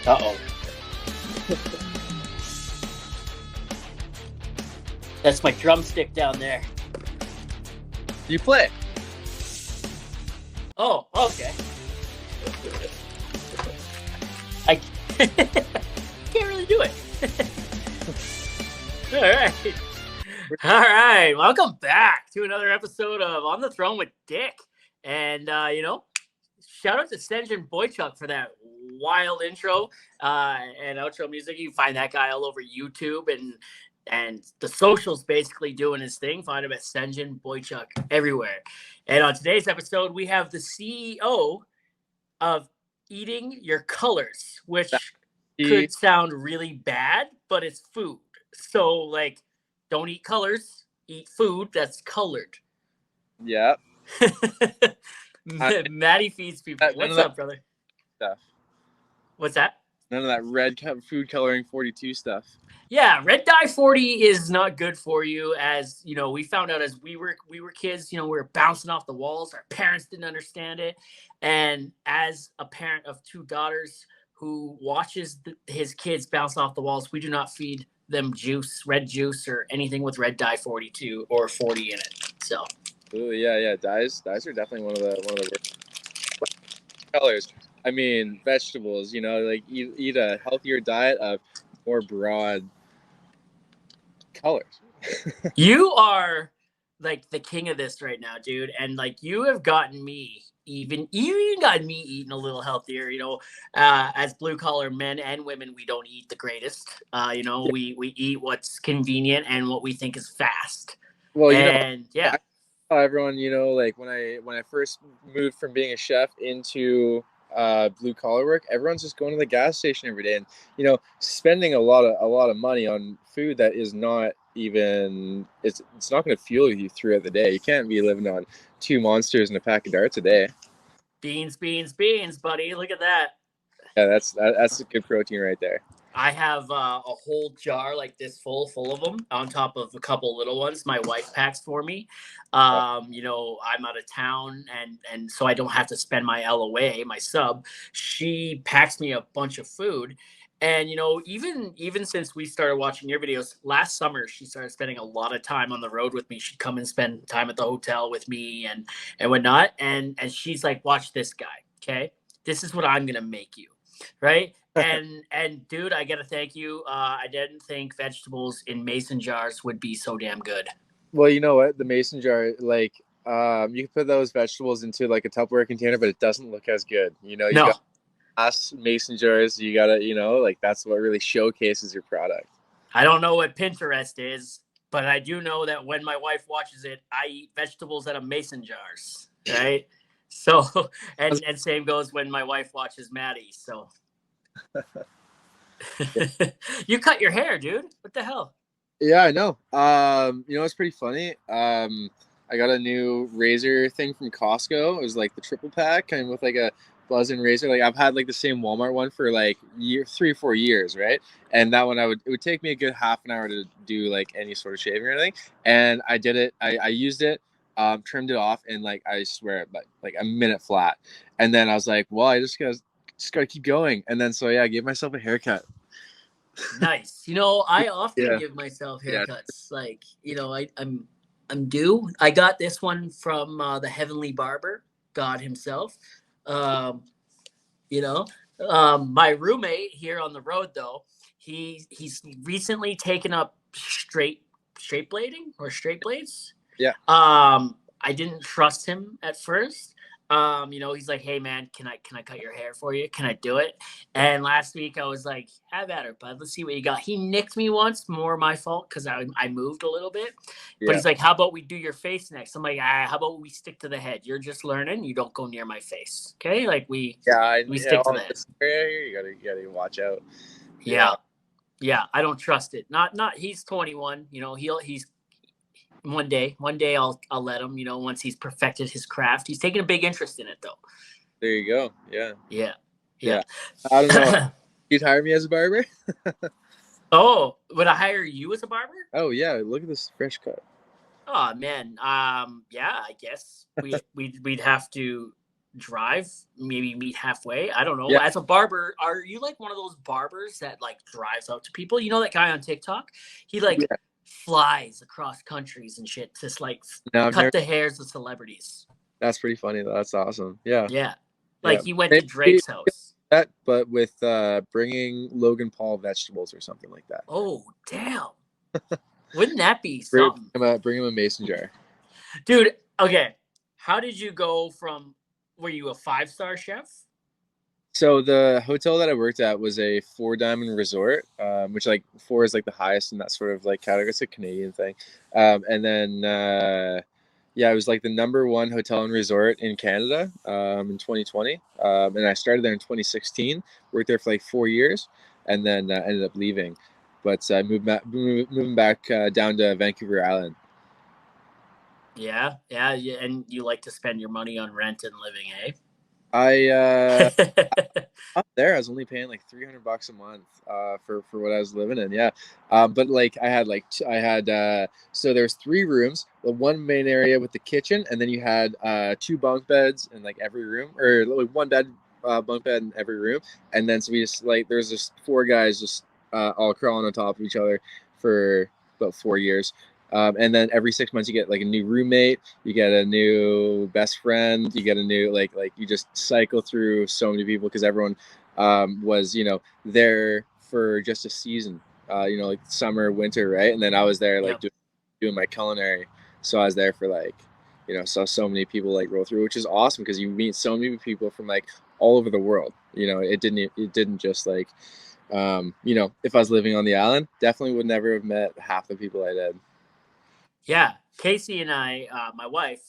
Uh-oh. That's my drumstick down there. You play? Oh, okay. I can't really do it. All right. All right. Welcome back to another episode of On the Throne with Dick. And, shout out to Senjin Boychuk for that wild intro and outro music. You can find that guy all over YouTube and the socials, basically doing his thing. Find him at Senjin Boychuk everywhere. And on today's episode, we have the CEO of Eating Your Colors, which could sound really bad, but it's food. So, like, don't eat colors, eat food that's colored. Yeah. Matty feeds people. What's up, brother? Stuff. What's that? None of that red food coloring 42 stuff. Yeah, red dye 40 is not good for you. As you know, we found out as we were kids. You know, we were bouncing off the walls. Our parents didn't understand it, and as a parent of two daughters who watches his kids bounce off the walls, we do not feed them red juice, or anything with red dye 42 or 40 in it. So. Ooh, yeah. Dyes are definitely one of the worst colors. I mean, vegetables. You know, like eat a healthier diet of more broad colors. You are like the king of this right now, dude, and like you have gotten me even got me eating a little healthier. You know, as blue collar men and women, we don't eat the greatest. We eat what's convenient and what we think is fast. Well, yeah. Everyone, like when I first moved from being a chef into blue collar work, everyone's just going to the gas station every day and spending a lot of money on food that is not even it's not going to fuel you throughout the day. You can't be living on 2 Monsters and a pack of darts a day. Beans, buddy. Look at that. Yeah, that's a good protein right there. I have a whole jar like this full of them on top of a couple little ones my wife packs for me. I'm out of town and so I don't have to spend my L away, my sub. She packs me a bunch of food. And, even since we started watching your videos last summer, she started spending a lot of time on the road with me. She'd come and spend time at the hotel with me and whatnot. And she's like, watch this guy. Okay. This is what I'm going to make you. Right. and dude, I gotta thank you. I didn't think vegetables in mason jars would be so damn good. Well, you know what? The mason jar, like, you can put those vegetables into like a Tupperware container, but it doesn't look as good. You got glass mason jars. You gotta, like that's what really showcases your product. I don't know what Pinterest is, but I do know that when my wife watches it, I eat vegetables out of mason jars. Right. So, and same goes when my wife watches Matty. So, you cut your hair, dude. What the hell? Yeah, I know. It's pretty funny. I got a new razor thing from Costco. It was like the triple pack, kind of with like a buzz-in razor. Like I've had like the same Walmart one for like 3 or 4 years, right? And that one it would take me a good half an hour to do like any sort of shaving or anything. And I did it. I used it. Trimmed it off in like I swear like a minute flat, and then I was like, well, I just gotta keep going, and then I gave myself a haircut. Nice. I often give myself haircuts. Like I'm due. I got this one from the Heavenly Barber, God himself. My roommate here on the road though, he's recently taken up straight blading or straight blades. Yeah. I didn't trust him at first. He's like, hey man, can I cut your hair for you? Can I do it? And last week I was like, have at her, bud. Let's see what you got. He nicked me once, more my fault because I moved a little bit. Yeah. But he's like, how about we do your face next? I'm like, how about we stick to the head? You're just learning. You don't go near my face. Okay? Like we stick to the head. You gotta watch out. Yeah. I don't trust it. Not he's 21. He's one day I'll let him, once he's perfected his craft. He's taking a big interest in it though. There you go. Yeah. I don't know. You'd hire me as a barber? Oh, would I hire you as a barber? Oh yeah, look at this fresh cut. Oh man. Yeah, I guess we'd have to drive, maybe meet halfway. I don't know. Yeah. As a barber, are you like one of those barbers that like drives out to people? You know that guy on TikTok? He like Yeah. flies across countries and shit to like No, I've cut never. the hairs of celebrities. That's pretty funny though. That's awesome. Yeah. Yeah. Yeah. Like he went to Maybe Drake's house. that, but with bringing Logan Paul vegetables or something like that. Oh, damn. Wouldn't that be Bring something? bring him a mason jar. Dude, okay. How did you go from, were you a 5-star chef? So the hotel that I worked at was a 4 diamond resort, which like 4 is like the highest in that sort of like category. It's a Canadian thing. And then yeah, it was like the #1 hotel and resort in Canada in 2020. And I started there in 2016. Worked there for like 4 years, and then ended up leaving. But I moving back down to Vancouver Island. Yeah, yeah, and you like to spend your money on rent and living, I eh? up there, I was only paying like $300 a month for what I was living in. Yeah, but like I had so there's 3 rooms, the one main area with the kitchen, and then you had 2 bunk beds in like every room, or like one bunk bed in every room, and then so we just like there's just 4 guys just all crawling on top of each other for about 4 years. And then every 6 months you get like a new roommate, you get a new best friend, you get a new like you just cycle through so many people because everyone was there for just a season, like summer, winter, right? And then I was there like Yep. doing my culinary, so I was there for like so many people like roll through, which is awesome because you meet so many people from like all over the world. It didn't just like if I was living on the island, definitely would never have met half the people I did. Yeah, Casey and I, my wife,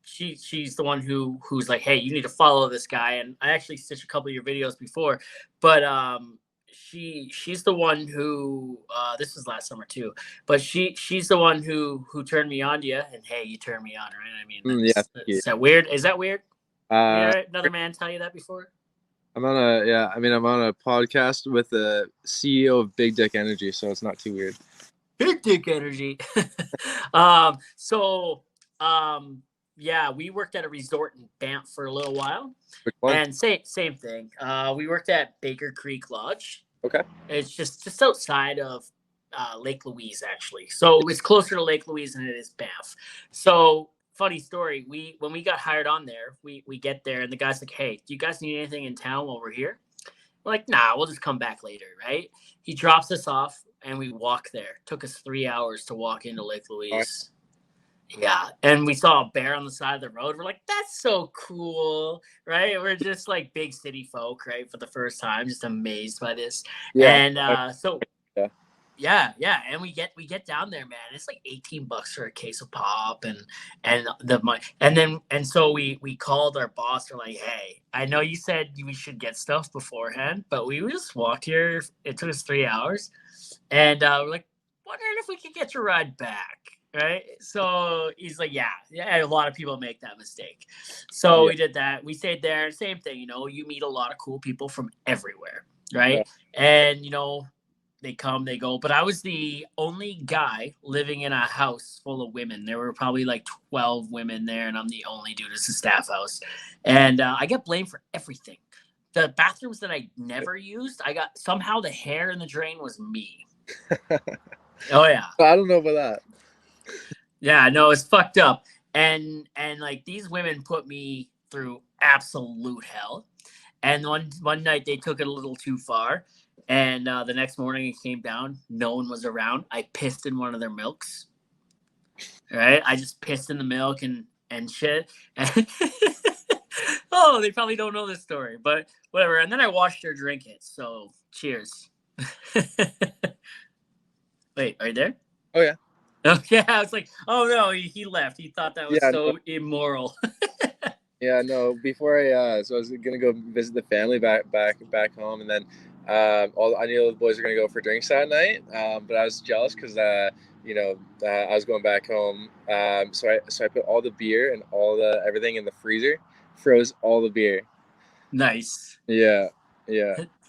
she's the one who's like, hey, you need to follow this guy. And I actually stitched a couple of your videos before, but she's the one who this was last summer too. But she's the one who turned me on to you. And hey, you turned me on, right? I mean, Yeah, is that weird? Is that weird? uh, Yeah, another man tell you that before? I'm on a podcast with the CEO of Big Dick Energy, so it's not too weird. Big dick energy. So yeah, we worked at a resort in Banff for a little while. Which one? And same thing. We worked at Baker Creek Lodge. Okay. It's just outside of Lake Louise, actually. So it's closer to Lake Louise than it is Banff. So funny story. When we got hired on there, we get there and the guy's like, "Hey, do you guys need anything in town while we're here?" We're like, "Nah, we'll just come back later." Right? He drops us off and we walk there. Took us 3 hours to walk into Lake Louise. Yeah, and we saw a bear on the side of the road. We're like, that's so cool, right? We're just like big city folk, right? For the first time, just amazed by this. Yeah. And so Yeah. yeah, and we get down there, man. It's like $18 for a case of pop, and the money, and so we called our boss. We're like, hey, I know you said we should get stuff beforehand, but we just walked here. It took us 3 hours, and we're like, wondering if we could get your ride back. Right. So he's like, yeah, a lot of people make that mistake. So we did that. We stayed there. Same thing. You meet a lot of cool people from everywhere. Right. Yeah. And, they come, they go. But I was the only guy living in a house full of women. There were probably like 12 women there, and I'm the only dude. It's a staff house. And I get blamed for everything. The bathrooms that I never used, somehow the hair in the drain was me. Oh, yeah. I don't know about that. Yeah, no, it's fucked up. And like these women put me through absolute hell. And one night they took it a little too far. And the next morning it came down. No one was around. I pissed in one of their milks. Right? I just pissed in the milk and shit. Oh, they probably don't know this story, but whatever. And then I watched her drink it. So cheers. Wait, are you there? Oh yeah. Okay, I was like, oh no, he left. He thought that was immoral. Yeah, no. Before so I was gonna go visit the family back home, and then I knew the boys were gonna go for drinks that night. But I was jealous because I was going back home. So I put all the beer and all the everything in the freezer, froze all the beer. Nice. Yeah.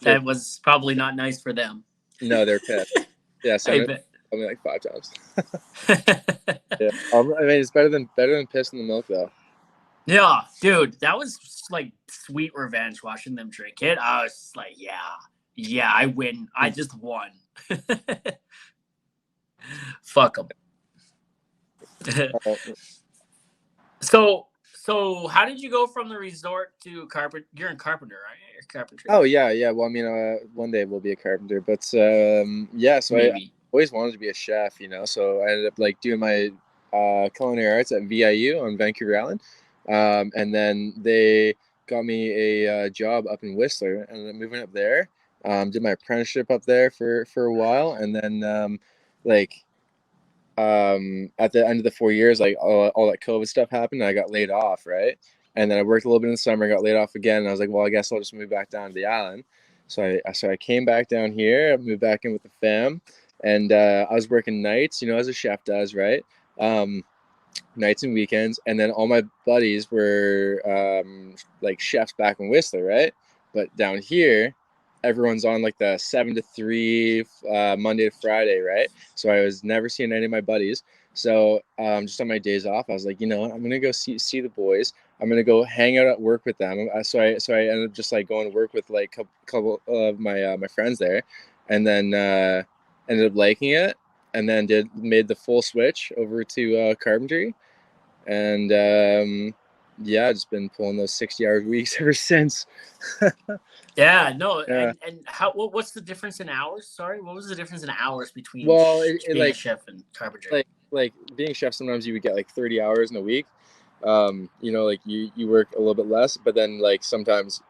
That was probably not nice for them. No, they're pissed. Yeah, so I bet. Only like 5 times. Yeah, I mean it's better than piss in the milk though. Yeah, dude, that was like sweet revenge watching them drink it. I was like, yeah, I win. I just won. Fuck them. Uh, So how did you go from the resort to Carpenter? You're in Carpenter, right? You're Carpenter, oh yeah. Well, I mean, one day we'll be a carpenter, but yeah. So I maybe. always wanted to be a chef, you know. So I ended up like doing my culinary arts at VIU on Vancouver Island, and then they got me a job up in Whistler, and ended up moving up there. Did my apprenticeship up there for a while, and then like at the end of the 4 years, like all that COVID stuff happened, and I got laid off, right? And then I worked a little bit in the summer, got laid off again, and I was like, well, I guess I'll just move back down to the island. So I came back down here, moved back in with the fam, and I was working nights, you know, as a chef does, right? Um, Nights and weekends, and then all my buddies were like chefs back in Whistler, right? But down here, everyone's on like the 7 to 3 Monday to Friday, right? So I was never seeing any of my buddies. So just on my days off, I was like, you know what? I'm gonna go see the boys. I'm gonna go hang out at work with them. So I ended up just like going to work with like a couple of my friends there, and then ended up liking it, and then made the full switch over to carpentry, and yeah, I've just been pulling those 60-hour weeks ever since. Yeah, no, Yeah. and how? What's the difference in hours? Sorry, what was the difference in hours between Well, it being a like chef and carpenter? like being a chef, sometimes you would get like 30 hours in a week. You know, like you work a little bit less, but then like sometimes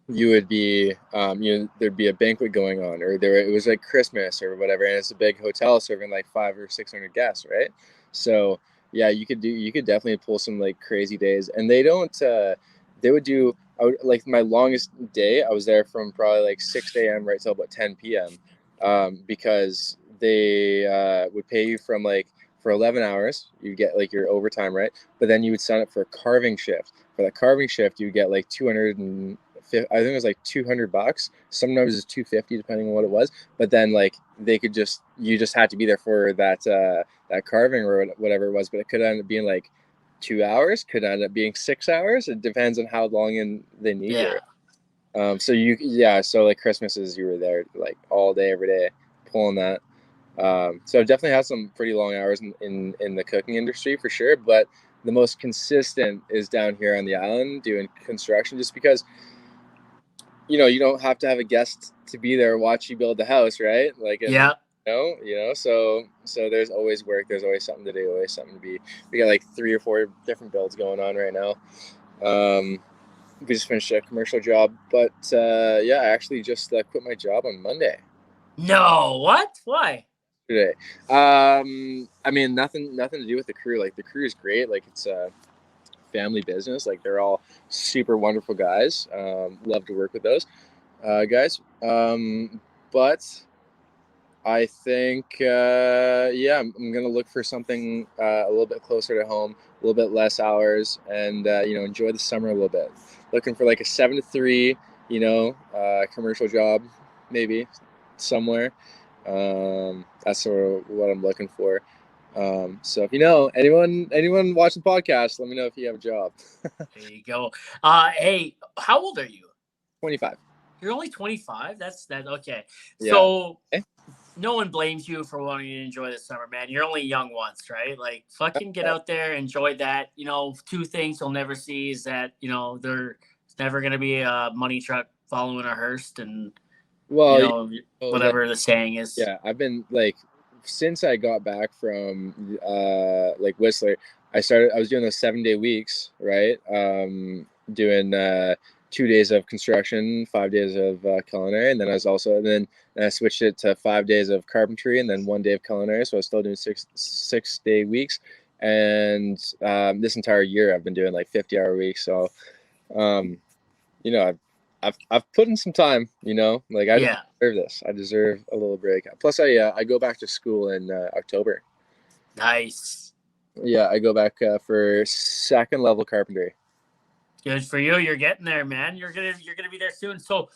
you would be you know, there'd be a banquet going on, or it was like Christmas or whatever, and it's a big hotel serving like 500 or 600 guests, right? So yeah, you could definitely pull some like crazy days, and they would do, like my longest day, I was there from probably like 6 a.m. right till about 10 p.m. Because they would pay you from like for 11 hours, you get like your overtime, right? But then you would sign up for a carving shift. For that carving shift, you get like 200 and I think it was like $200. Sometimes it's 250 depending on what it was. But then like you just had to be there for that carving or whatever it was. But it could end up being like 2 hours, could end up being 6 hours. It depends on how long they need Yeah, you. So like Christmases, you were there like all day, every day, pulling that. So I've definitely had some pretty long hours in the cooking industry for sure. But the most consistent is down here on the island doing construction, just because you know, you don't have to have a guest to be there watch you build the house, right? Like, and yeah, so there's always work, there's always something to do, always something to be. We got like 3 or 4 different builds going on right now. We just finished a commercial job, but yeah, I actually just quit my job on Monday no, what? Why? today. I mean, nothing to do with the crew. Like the crew is great. Like it's a family business. Like they're all super wonderful guys. Love to work with those guys. But I think, yeah, I'm gonna look for something a little bit closer to home, a little bit less hours, and you know, enjoy the summer a little bit. Looking for like a 7 to 3, you know, commercial job, maybe somewhere. That's sort of what I'm looking for. So if you know anyone watching the podcast, let me know if you have a job. There you go. Hey, how old are you? 25. You're only 25. That's that. Okay. Yeah. So Okay. no one blames you for wanting to enjoy the summer, man. You're only young once, right? Like fucking get out there, enjoy that. You know, two things you'll never see is that, you know, there's never gonna be a money truck following a hearse, and you Well, know, whatever the saying is. yeah, I've been like, since I got back from like Whistler, I was doing those 7 day weeks, right? Doing 2 days of construction, 5 days of culinary, and then I switched it to 5 days of carpentry and then 1 day of culinary. So I was still doing 6 day weeks, and this entire year I've been doing like 50-hour weeks. So um, you know, I've put in some time, you know, like I Yeah. deserve this. I deserve a little break. Plus, I go back to school in October. Nice. Yeah, I go back for second level carpentry. Good for you. You're getting there, man. You're gonna be there soon. So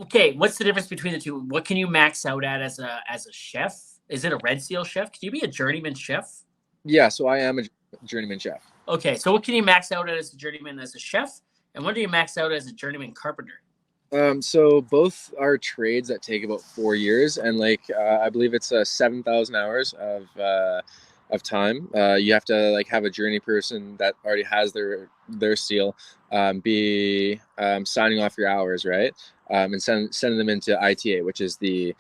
okay, what's the difference between the two? What can you max out at as a chef? Is it a red seal chef? Can you be a journeyman chef? Yeah, so I am a journeyman chef. Okay, so what can you max out as a journeyman as a chef, and what do you max out as a journeyman carpenter? So both are trades that take about 4 years, and like I believe it's 7,000 hours of time. You have to like have a journey person that already has their seal, be signing off your hours, right? And sending them into ITA, which is the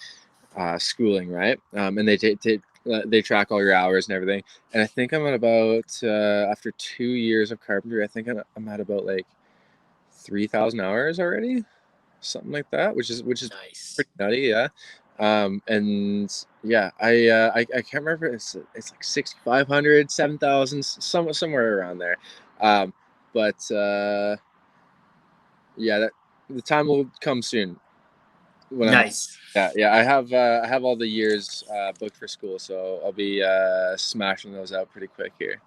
schooling, right? And they track all your hours and everything. And I think I'm at about after 2 years of carpentry, I think I'm at about like 3,000 hours already, something like that, which is Nice. pretty nutty, yeah. And yeah, I can't remember. It's like 6,500, 7,000, somewhere around there. Um, but yeah, the time will come soon when I'm. Nice. Yeah. I have all the years booked for school, so I'll be smashing those out pretty quick here.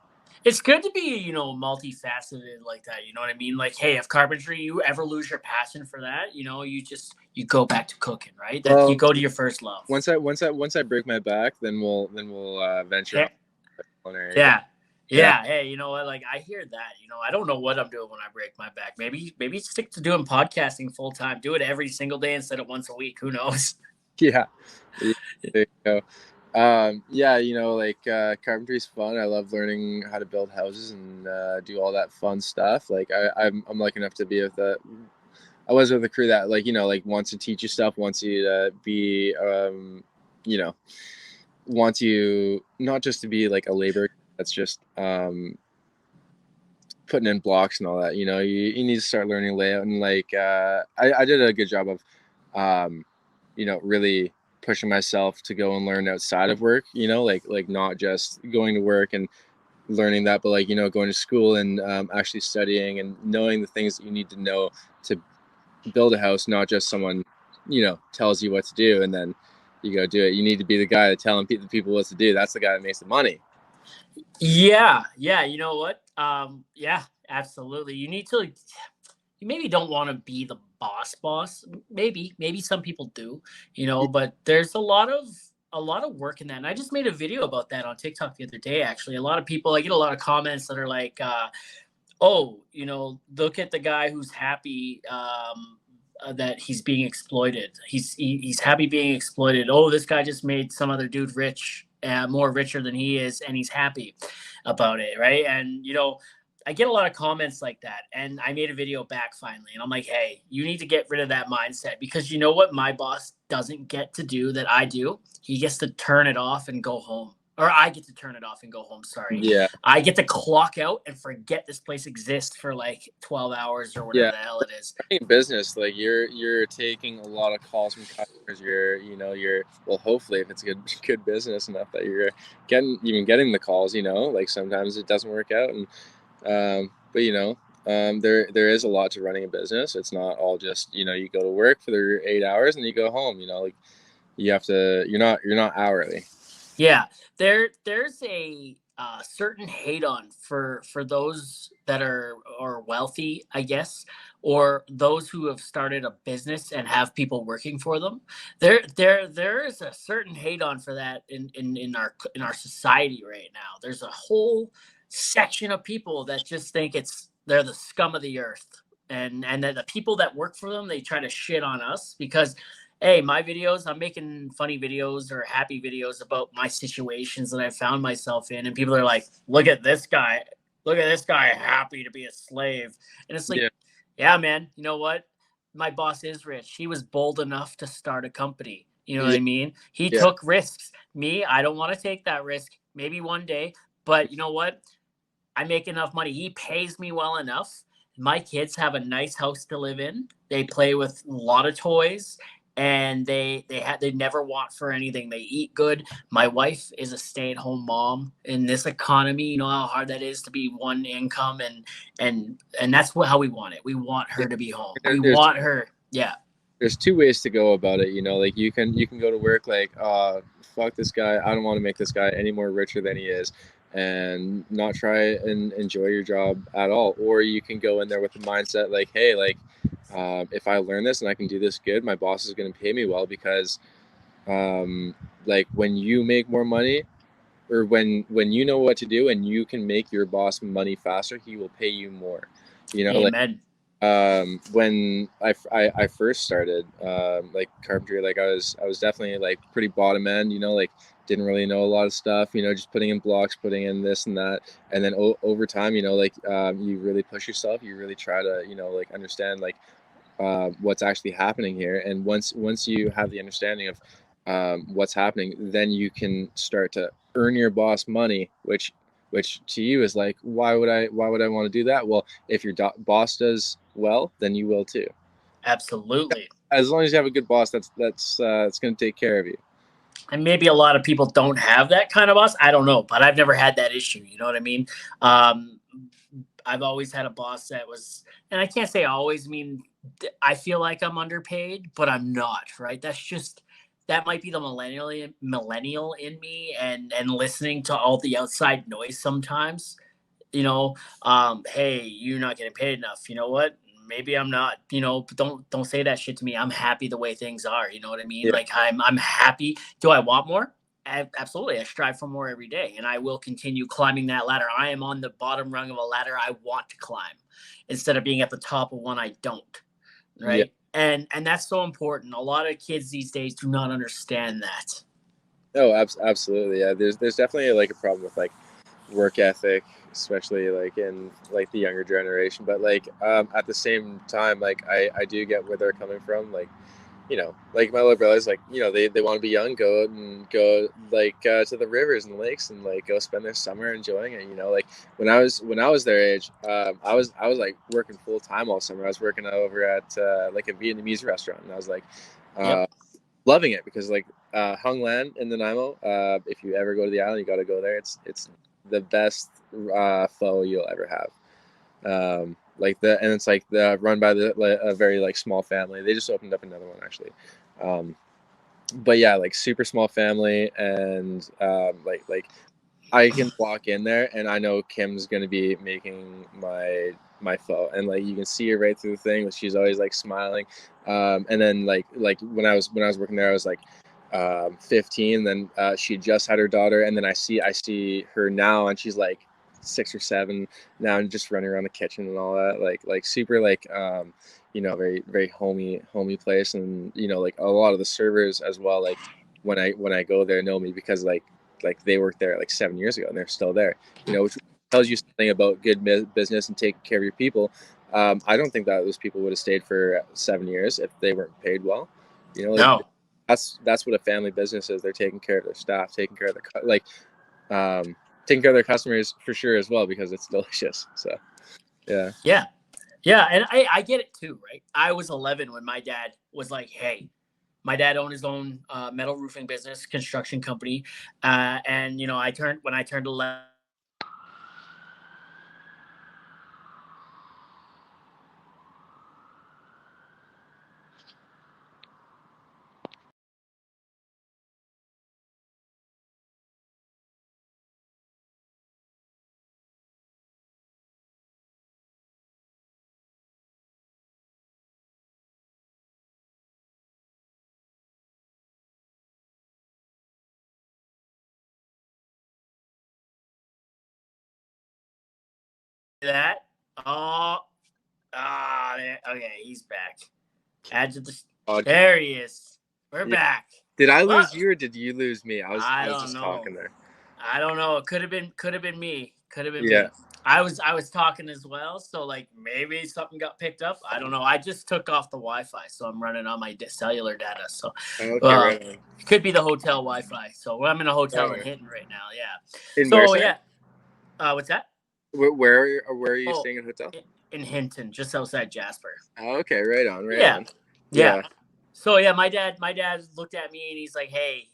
It's good to be, multifaceted like that. You know what I mean? Like, hey, if carpentry, you ever lose your passion for that, you go back to cooking, right? That you Well, go to your first love. once I break my back, then we'll venture Yeah, out culinary. But yeah, yeah, yeah. Hey, you know what? Like, I hear that. I don't know what I'm doing when I break my back. Maybe stick to doing podcasting full time. Do it every single day instead of once a week. Who knows? yeah, yeah, there you go. Yeah, like carpentry's fun. I love learning how to build houses and do all that fun stuff. Like I'm lucky enough to be with I was with a crew that like wants to teach you stuff, wants you to be you know wants you not just to be like a labor that's just putting in blocks and all that. You need to start learning layout, and like I did a good job of really pushing myself to go and learn outside of work, like not just going to work and learning that, but like going to school and actually studying and knowing the things that you need to know to build a house, not just someone tells you what to do and then you go do it. You need to be the guy that telling the people what to do. That's the guy that makes the money. Yeah, yeah. You know what? Yeah, absolutely. You maybe don't want to be the boss. Maybe some people do, but there's a lot of work in that. And I just made a video about that on TikTok the other day. Actually, a lot of people, I get a lot of comments that are like, "Oh, look at the guy who's happy that he's being exploited. He's happy being exploited. Oh, this guy just made some other dude rich, more richer than he is, and he's happy about it, right?" And I get a lot of comments like that, and I made a video back finally, and I'm like, hey, you need to get rid of that mindset, because you know what my boss doesn't get to do that I do? He gets to turn it off and go home. Or I get to turn it off and go home, sorry. Yeah. I get to clock out and forget this place exists for like 12 hours or whatever Yeah. the hell it is. In business, like you're taking a lot of calls from customers. You're well, hopefully if it's a good business enough that you're getting the calls, like sometimes it doesn't work out, and but there is a lot to running a business. It's not all just you go to work for the 8 hours and you go home. Like you have to. You're not hourly. Yeah, there's a certain hate on for those that are wealthy, I guess, or those who have started a business and have people working for them. There is a certain hate on for that in our society right now. There's a whole section of people that just think they're the scum of the earth, and that the people that work for them, they try to shit on us because, hey, my videos, I'm making funny videos or happy videos about my situations that I found myself in. And people are like, look at this guy. Look at this guy happy to be a slave. And it's like, yeah, man, you know what? My boss is rich. He was bold enough to start a company. You know what I mean? He took risks. Me, I don't want to take that risk. Maybe one day. But you know what? I make enough money. He pays me well enough. My kids have a nice house to live in. They play with a lot of toys, and they never want for anything. They eat good. My wife is a stay-at-home mom in this economy. You know how hard that is to be one income, and that's how we want it. We want her to be home. We want her. Yeah. There's two ways to go about it. Like you can go to work like, fuck this guy. I don't want to make this guy any more richer than he is, and not try and enjoy your job at all. Or you can go in there with the mindset like, hey, like, if I learn this and I can do this good, my boss is going to pay me well, because like when you make more money, or when you know what to do and you can make your boss money faster, he will pay you more. You know, like Amen. when I first started like carpentry, like I was definitely like pretty bottom end, you know, like didn't really know a lot of stuff, you know, just putting in blocks, putting in this and that, and then over time, you know, like you really push yourself, you really try to, you know, like understand like what's actually happening here, and once you have the understanding of what's happening, then you can start to earn your boss money, which to you is like, why would I want to do that? Well, if your boss does well, then you will too. Absolutely. As long as you have a good boss, that's it's going to take care of you. And maybe a lot of people don't have that kind of boss. I don't know, but I've never had that issue. You know what I mean? Um, I've always had a boss that was, and I can't say always. I mean, I feel like I'm underpaid, but I'm not. Right? That's just that might be the millennial in me, and listening to all the outside noise sometimes. You know, hey, you're not getting paid enough. You know what? Maybe I'm not. You know, but don't say that shit to me. I'm happy the way things are. You know what I mean? Yeah, Like I'm happy. Do I want more? Absolutely. I strive for more every day, and I will continue climbing that ladder. I am on the bottom rung of a ladder I want to climb, instead of being at the top of one I don't. yeah. Right? And that's so important. A lot of kids these days do not understand that. Oh, absolutely. Yeah, there's definitely like a problem with like work ethic, especially like in like the younger generation. But like at the same time, like I do get where they're coming from. Like, you know, like my little brothers, like, you know, they want to be young, go out and go like to the rivers and lakes and like go spend their summer enjoying it. You know, like when I was their age, I was like working full time all summer. I was working over at like a Vietnamese restaurant, and I was like Yep. uh, loving it because like Hung Lan in Nanaimo. If you ever go to the island, you got to go there. It's the best pho you'll ever have. Like the and it's like the run by a very like small family. They just opened up another one actually. Um, but yeah, like super small family, and like I can walk in there and I know Kim's gonna be making my pho, and like you can see her right through the thing. She's always like smiling. And then like when I was working there, I was like 15. Then she just had her daughter, and then I see her now, and she's like 6 or 7 now, and just running around the kitchen and all that. Like super like you know, very very homey place, and you know, like a lot of the servers as well. Like when I go there, know me because like they worked there like 7 years ago and they're still there, you know, which tells you something about good business and taking care of your people. I don't think that those people would have stayed for 7 years if they weren't paid well. You know, like No. that's what a family business is. They're taking care of their staff, taking care of their like taking care of their customers for sure as well, because it's delicious. So yeah. Yeah. Yeah, and I get it too, right? I was 11 when my dad was like, "Hey," my dad owned his own metal roofing business, construction company, and you know, I turned 11. That. Oh, okay, he's back. Add to the. There he is. We're Yeah. back. Did I Well, lose you or did you lose me? I was I I was don't just know. talking there. I don't know. It could have been me. Could have been Yeah. me. I was talking as well, so like maybe something got picked up. I don't know. I just took off the Wi-Fi, so I'm running on my cellular data. So, Okay, uh, right on. it could be the hotel Wi-Fi. So I'm in a hotel in Oh, Hinton right now. Yeah. in where, So sorry? yeah. What's that? Where are you Oh, staying in a hotel? in Hinton, just outside Jasper. Oh, okay, right on, right Yeah. on. Yeah. Yeah, So yeah, my dad looked at me and he's like, "Hey,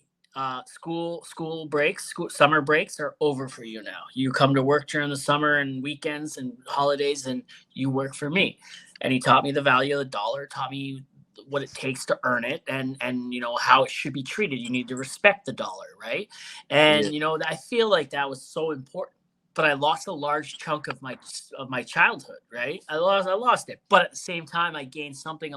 summer breaks are over for you now. You come to work during the summer and weekends and holidays, and you work for me." And he taught me the value of the dollar, taught me what it takes to earn it, and you know how it should be treated. You need to respect the dollar, right? yeah, And you know, I feel like that was so important. But I lost a large chunk of my childhood, right? I lost it, but at the same time, I gained something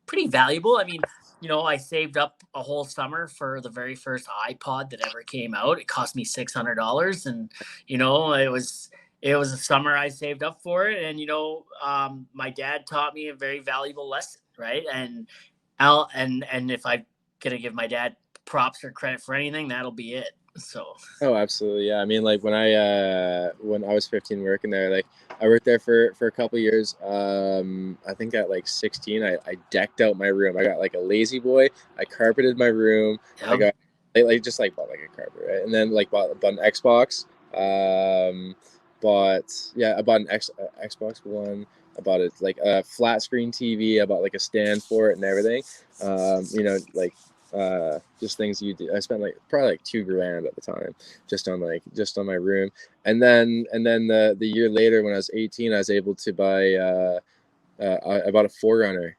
pretty valuable. I mean, I saved up a whole summer for the very first iPod that ever came out. It cost me $600, and it was a summer I saved up for it. And my dad taught me a very valuable lesson, right? And if I'm gonna give my dad props or credit for anything, that'll be it. So. Oh, absolutely. Yeah. I mean, like when I was 15 working there, like I worked there for a couple years. I think at like 16, I decked out my room. I got like a lazy boy. I carpeted my room. I Yep. got like just like bought like a carpet, right? And then like bought an Xbox. I bought an Xbox One. I bought it like a flat screen TV. I bought like a stand for it and everything. Like just things you do. I spent like probably like $2,000 at the time just on my room. And then the year later when I was 18, I was able to buy I bought a 4Runner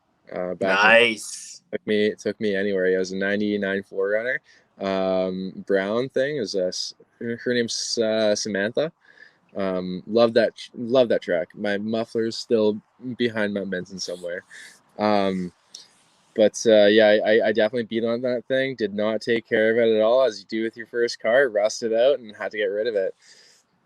back in. Nice. It took me anywhere. It was a 99 4Runner brown thing. It was her name's Samantha. Love that track. My muffler's still behind my Benson somewhere. But I definitely beat on that thing. Did not take care of it at all, as you do with your first car. Rusted out and had to get rid of it.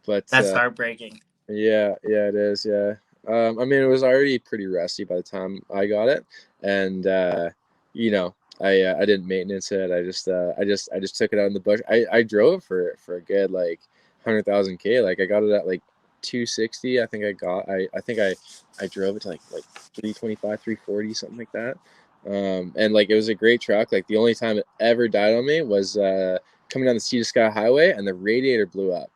But That's heartbreaking. yeah, it is. Yeah. I mean, it was already pretty rusty by the time I got it, and I didn't maintenance it. I just took it out in the bush. I drove it for a good like 100,000 k. Like I got it at like 260. I think I drove it to like 325, 340, something like that. And like it was a great truck. Like the only time it ever died on me was coming down the Sea to Sky Highway, and the radiator blew up.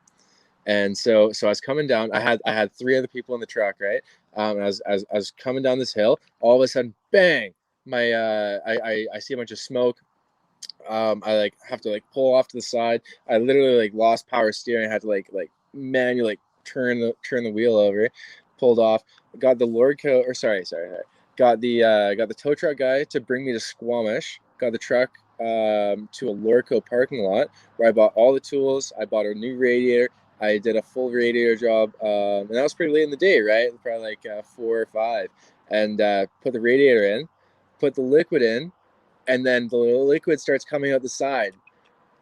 And so I was coming down. I had three other people in the truck, right? As I was coming down this hill, all of a sudden, bang! I see a bunch of smoke. I like have to like pull off to the side. I literally like lost power steering. I had to like manually like turn the wheel over. Pulled off. Got the Lordco, or sorry. Got the tow truck guy to bring me to Squamish. Got the truck to a Lordco parking lot where I bought all the tools. I bought a new radiator. I did a full radiator job, and that was pretty late in the day, right? Probably like 4 or 5, and put the radiator in, put the liquid in, and then the liquid starts coming out the side.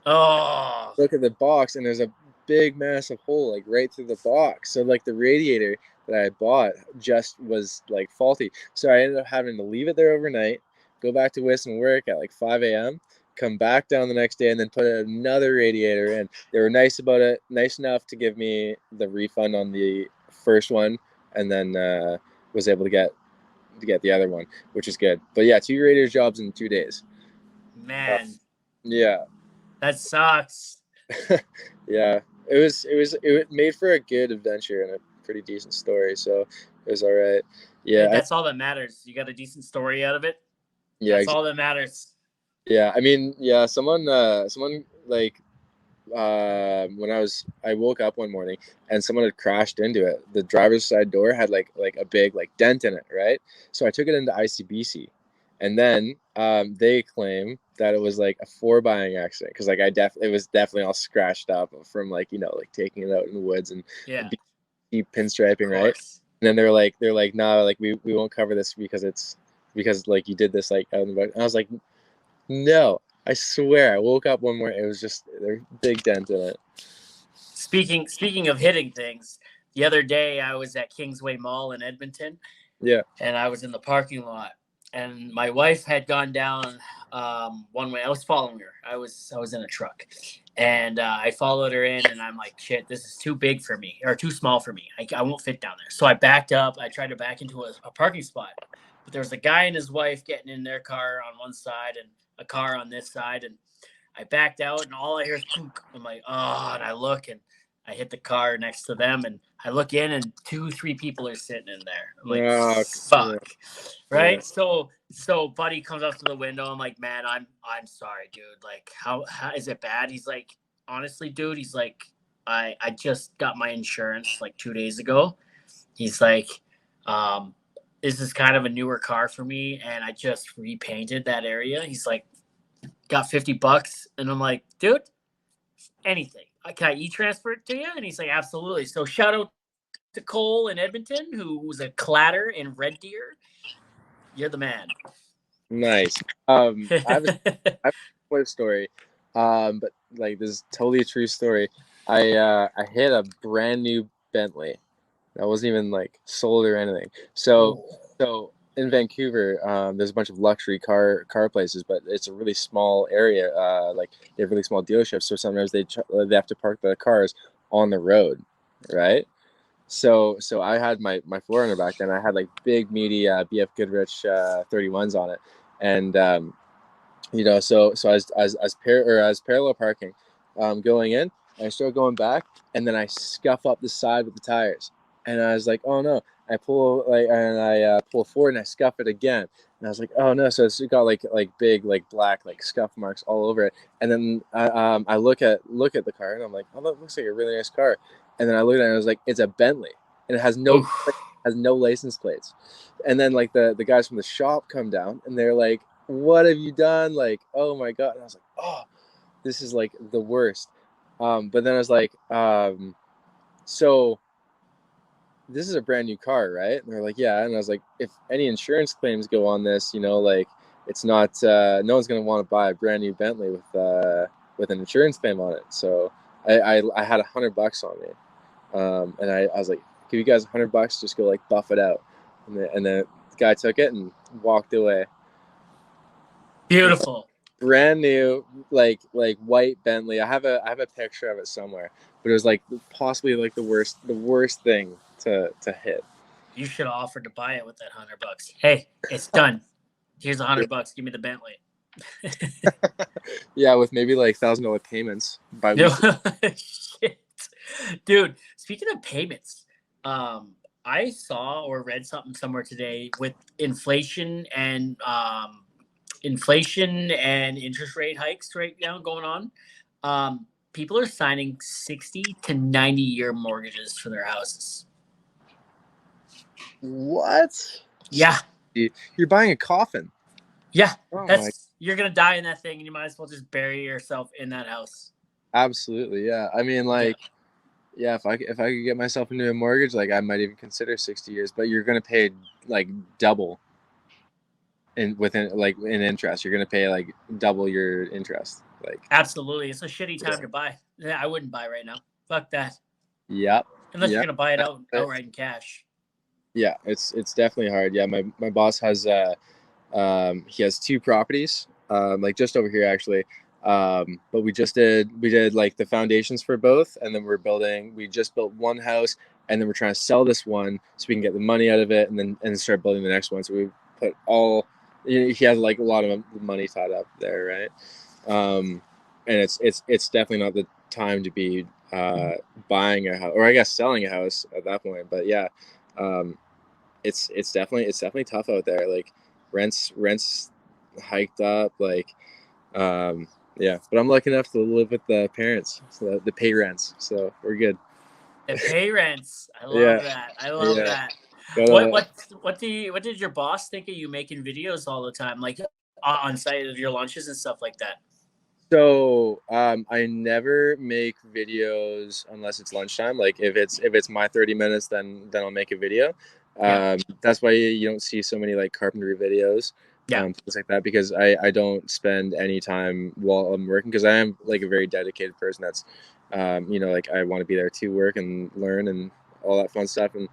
Oh. Look at the box, and there's a big massive hole like right through the box. So like the radiator that I bought just was like faulty. So I ended up having to leave it there overnight, go back to Wisdom work at like 5 a.m., come back down the next day, and then put another radiator in. They were nice about it, nice enough to give me the refund on the first one, and then was able to get the other one, which is good. But yeah, 2 radiator jobs in 2 days. Man. Yeah. That sucks. Yeah. It made for a good adventure and a pretty decent story, so it was all right. Yeah. That's all that matters. You got a decent story out of it. Yeah. That's all that matters. Yeah. I mean, yeah, someone like when I woke up one morning and someone had crashed into it. The driver's side door had like a big like dent in it, right? So I took it into ICBC, and then they claim that it was like a 4-buying accident because like it was definitely all scratched up from like like taking it out in the woods and Yeah, deep pinstriping, right? And then they're like nah, like we won't cover this because like you did this like out in the bush. And I was like, no, I swear, I woke up one morning, it was just a big dent in it. Speaking of hitting things, the other day I was at Kingsway Mall in Edmonton. Yeah. And I was in the parking lot, and my wife had gone down one way. I was following her. I was in a truck, and I followed her in, and I'm like, shit, this is too big for me, or too small for me. I won't fit down there. So I backed up. I tried to back into a parking spot, but there was a guy and his wife getting in their car on one side and a car on this side, and I backed out, and all I hear is punk. I'm like, oh, and I look, and I hit the car next to them, and I look in, and 2-3 people are sitting in there. I'm like, fuck, right? Yeah. So buddy comes up to the window. I'm like, man, I'm sorry, dude. Like, how is it bad? He's like, honestly, dude. He's like, I just got my insurance like 2 days ago. He's like, this is kind of a newer car for me, and I just repainted that area. He's like, got $50, and I'm like, dude, anything. Can I e-transfer it to you? And he's like, absolutely. So shout out to Cole in Edmonton, who was a clatter in Red Deer. You're the man. Nice. I have a quick story, but like this is totally a true story. I hit a brand new Bentley that wasn't even like sold or anything. So Oh, so in Vancouver, there's a bunch of luxury car places, but it's a really small area. Like they have really small dealerships, so sometimes they have to park the cars on the road, right? So I had my 400 back then. I had like big meaty BF Goodrich 31s on it, and as parallel parking, going in, I start going back, and then I scuff up the side with the tires, and I was like, oh no! I pull forward and I scuff it again, and I was like, oh no! So it's got like big like black like scuff marks all over it, and then I look at the car and I'm like, oh, that looks like a really nice car, and then I looked at it and I was like, it's a Bentley, and it oh, has no license plates, and then like the guys from the shop come down and they're like, what have you done? Like, oh my God. And I was like, oh, this is like the worst. But then I was like, so this is a brand new car, right? And they're like, yeah. And I was like, if any insurance claims go on this, like it's not, no one's going to want to buy a brand new Bentley with an insurance claim on it. So I had $100 on me. And I was like, give you guys $100, just go like buff it out. And the guy took it and walked away. beautiful. Brand new like white Bentley. I have a picture of it somewhere, but it was like possibly like the worst thing to hit. You should have offered to buy it with that $100. Hey, it's done. Here's $100. Give me the Bentley. Yeah, with maybe like $1,000 payments No bi-weekly. shit, dude. Speaking of payments, I saw or read something somewhere today with inflation and interest rate hikes right now going on. People are signing 60 to 90-year mortgages for their houses. What? Yeah, You're buying a coffin. yeah. Oh my, That's you're gonna die in that thing, and you might as well just bury yourself in that house. absolutely, yeah. I mean, Yeah. like, yeah, if I could get myself into a mortgage, like I might even consider 60 years, but you're gonna pay like double in interest. You're gonna pay like double your interest. Like, Absolutely. It's a shitty yeah. time to buy. Yeah, I wouldn't buy right now. Fuck that. Yep. Unless you're Yep. gonna buy it outright in cash. Yeah, it's definitely hard. Yeah, my boss has he has two properties, like just over here actually. But we did like the foundations for both, and then we just built one house, and then we're trying to sell this one so we can get the money out of it, and start building the next one. So we put all he has like a lot of money tied up there, right? And it's definitely not the time to be buying a house, or I guess selling a house at that point. But yeah, um, it's definitely tough out there. Like rents hiked up. Like yeah, but I'm lucky enough to live with the parents, so the pay rents. So we're good. The pay rents. I love Yeah, that. I love yeah. that. What Gotta, what what did your boss think of you making videos all the time, like on site of your lunches and stuff like that? so I never make videos unless it's lunchtime. Like if it's my 30 minutes, then I'll make a video. Yeah. That's why you don't see so many like carpentry videos, Yeah. things like that, because I don't spend any time while I'm working, because I am like a very dedicated person. That's like I want to be there to work and learn and all that fun stuff. And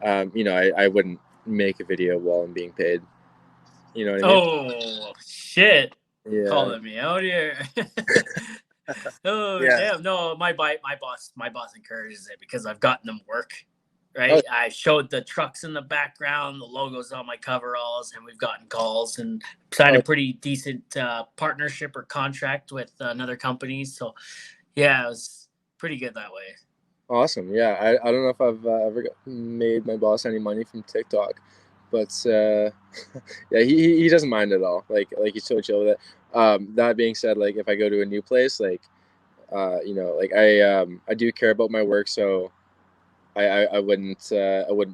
I wouldn't make a video while I'm being paid. You know what I mean? Oh shit. Yeah. Calling me out here. Oh Yeah. damn. No, my boss encourages it because I've gotten them work. Oh, Right. I showed the trucks in the background, the logos on my coveralls, and we've gotten calls and signed oh, a pretty decent partnership or contract with another company. So yeah, it was pretty good that way. awesome. Yeah, I don't know if I've ever made my boss any money from TikTok, but yeah, he doesn't mind at all. Like he's so chill with it. That being said, like if I go to a new place, like like I do care about my work, so I wouldn't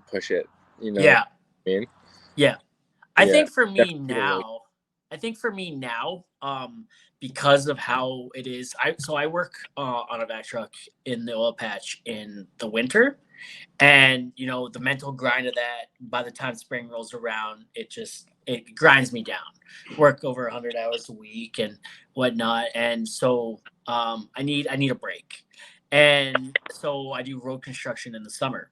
push it. You know what Yeah. I mean? Yeah. I Yeah, think for me definitely keep it real. now, I think for me now, because of how it is, I work on a vac truck in the oil patch in the winter, and the mental grind of that. By the time spring rolls around, it grinds me down. Work over 100 hours a week and whatnot, and so I need a break, and so I do road construction in the summer,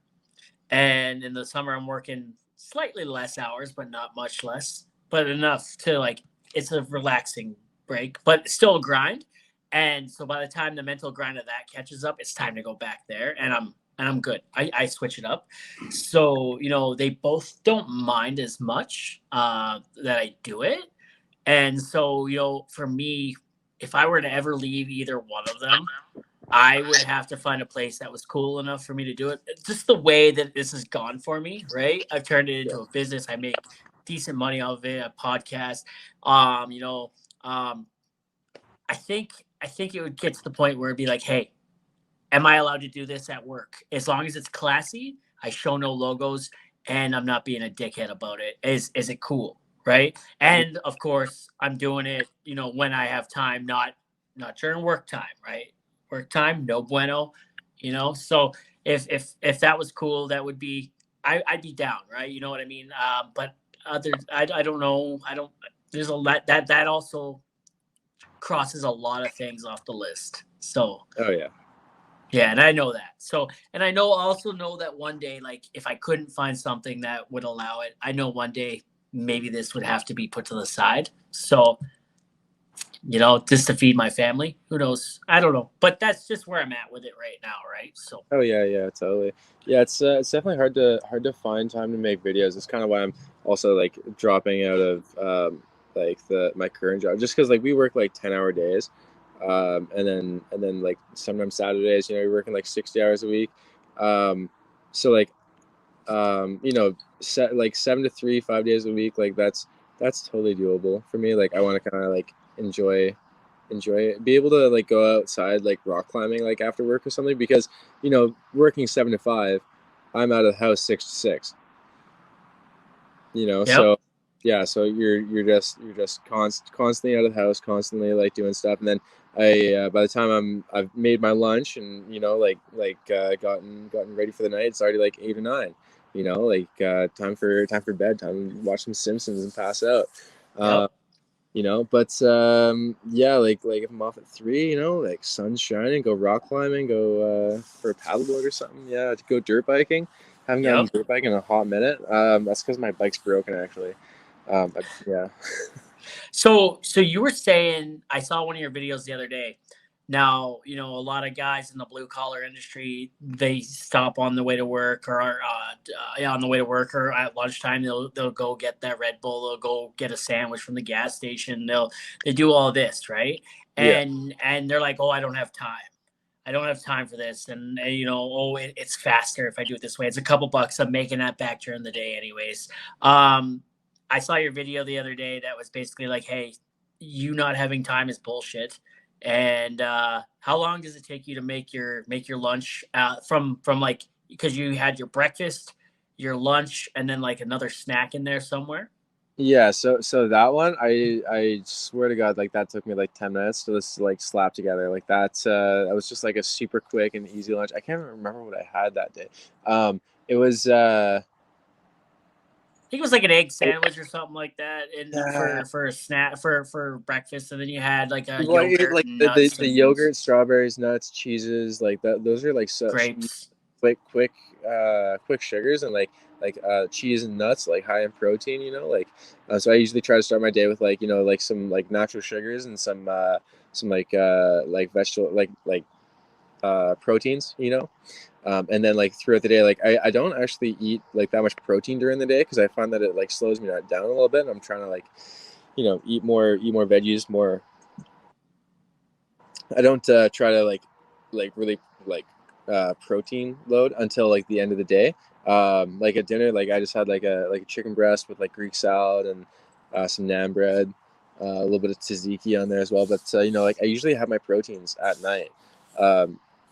and in the summer I'm working slightly less hours, but not much less, but enough to like it's a relaxing break, but still a grind. And so by the time the mental grind of that catches up, it's time to go back there, and I'm good. I switch it up, so they both don't mind as much that I do it, and so for me, if I were to ever leave either one of them, I would have to find a place that was cool enough for me to do it. Just the way that this has gone for me, right? I've turned it Yeah. into a business. I make decent money off of it, a podcast. Um, you know, um, I think it would get to the point where it'd be like, hey, am I allowed to do this at work? As long as it's classy, I show no logos, and I'm not being a dickhead about it. Is it cool, right? And of course, I'm doing it, when I have time, not during work time, right? Work time, no bueno, So if that was cool, that would be I'd be down, right? You know what I mean? But I don't know. I don't. There's a lot that also crosses a lot of things off the list. So Oh yeah. yeah, and I know that. So, and I also know that one day, like if I couldn't find something that would allow it, I know one day maybe this would have to be put to the side. So, just to feed my family. Who knows? I don't know, but that's just where I'm at with it right now, right? So, Oh yeah, yeah, totally. Yeah, it's definitely hard to find time to make videos. It's kind of why I'm also like dropping out of like the my current job, just because like we work like 10-hour days, and then like sometimes Saturdays, you're working like 60 hours a week. So like set like 7 to 3, 5 days a week, like that's totally doable for me. Like I want to kind of like enjoy it, be able to like go outside like rock climbing like after work or something, because working 7 to 5, I'm out of the house 6 to 6. yep, So yeah, so you're just constantly out of the house, constantly like doing stuff, and then I by the time I've made my lunch and gotten ready for the night, it's already like 8 or 9. Time for bed, time to watch some Simpsons and pass out. yep, uh, but yeah, like if I'm off at 3, like sun's shining, go rock climbing, go for a paddleboard or something. Yeah, to go dirt biking. Haven't gone yep. dirt biking in a hot minute. That's because my bike's broken actually. Yeah. So you were saying I saw one of your videos the other day. Now, a lot of guys in the blue collar industry, they stop on the way to work or yeah, on the way to work or at lunchtime they'll go get that Red Bull, they'll go get a sandwich from the gas station. They do all this, right? Yeah. And they're like, "Oh, I don't have time. I don't have time for this." And oh, it's faster if I do it this way. It's a couple bucks. I'm making that back during the day anyways. I saw your video the other day that was basically like, "Hey, you not having time is bullshit." And how long does it take you to make your lunch from like because you had your breakfast, your lunch, and then like another snack in there somewhere? Yeah, so that one, I swear to God, like that took me like 10 minutes to just like slap together. Like that was just like a super quick and easy lunch. I can't remember what I had that day. It was I think it was like an egg sandwich or something like that, and yeah, for a snack for breakfast, and then you had like a like yogurt and the nuts and yogurt, strawberries, nuts, cheeses, like that. Those are like such grapes. quick sugars, and cheese and nuts, like high in protein, so I usually try to start my day with like some like natural sugars and some like vegetable proteins, and then like throughout the day, like I don't actually eat like that much protein during the day, because I find that it like slows me down a little bit, and I'm trying to like eat more veggies, more. I don't try to like really like protein load until like the end of the day. Like at dinner, like I just had like a chicken breast with like Greek salad and some naan bread, a little bit of tzatziki on there as well. But like I usually have my proteins at night,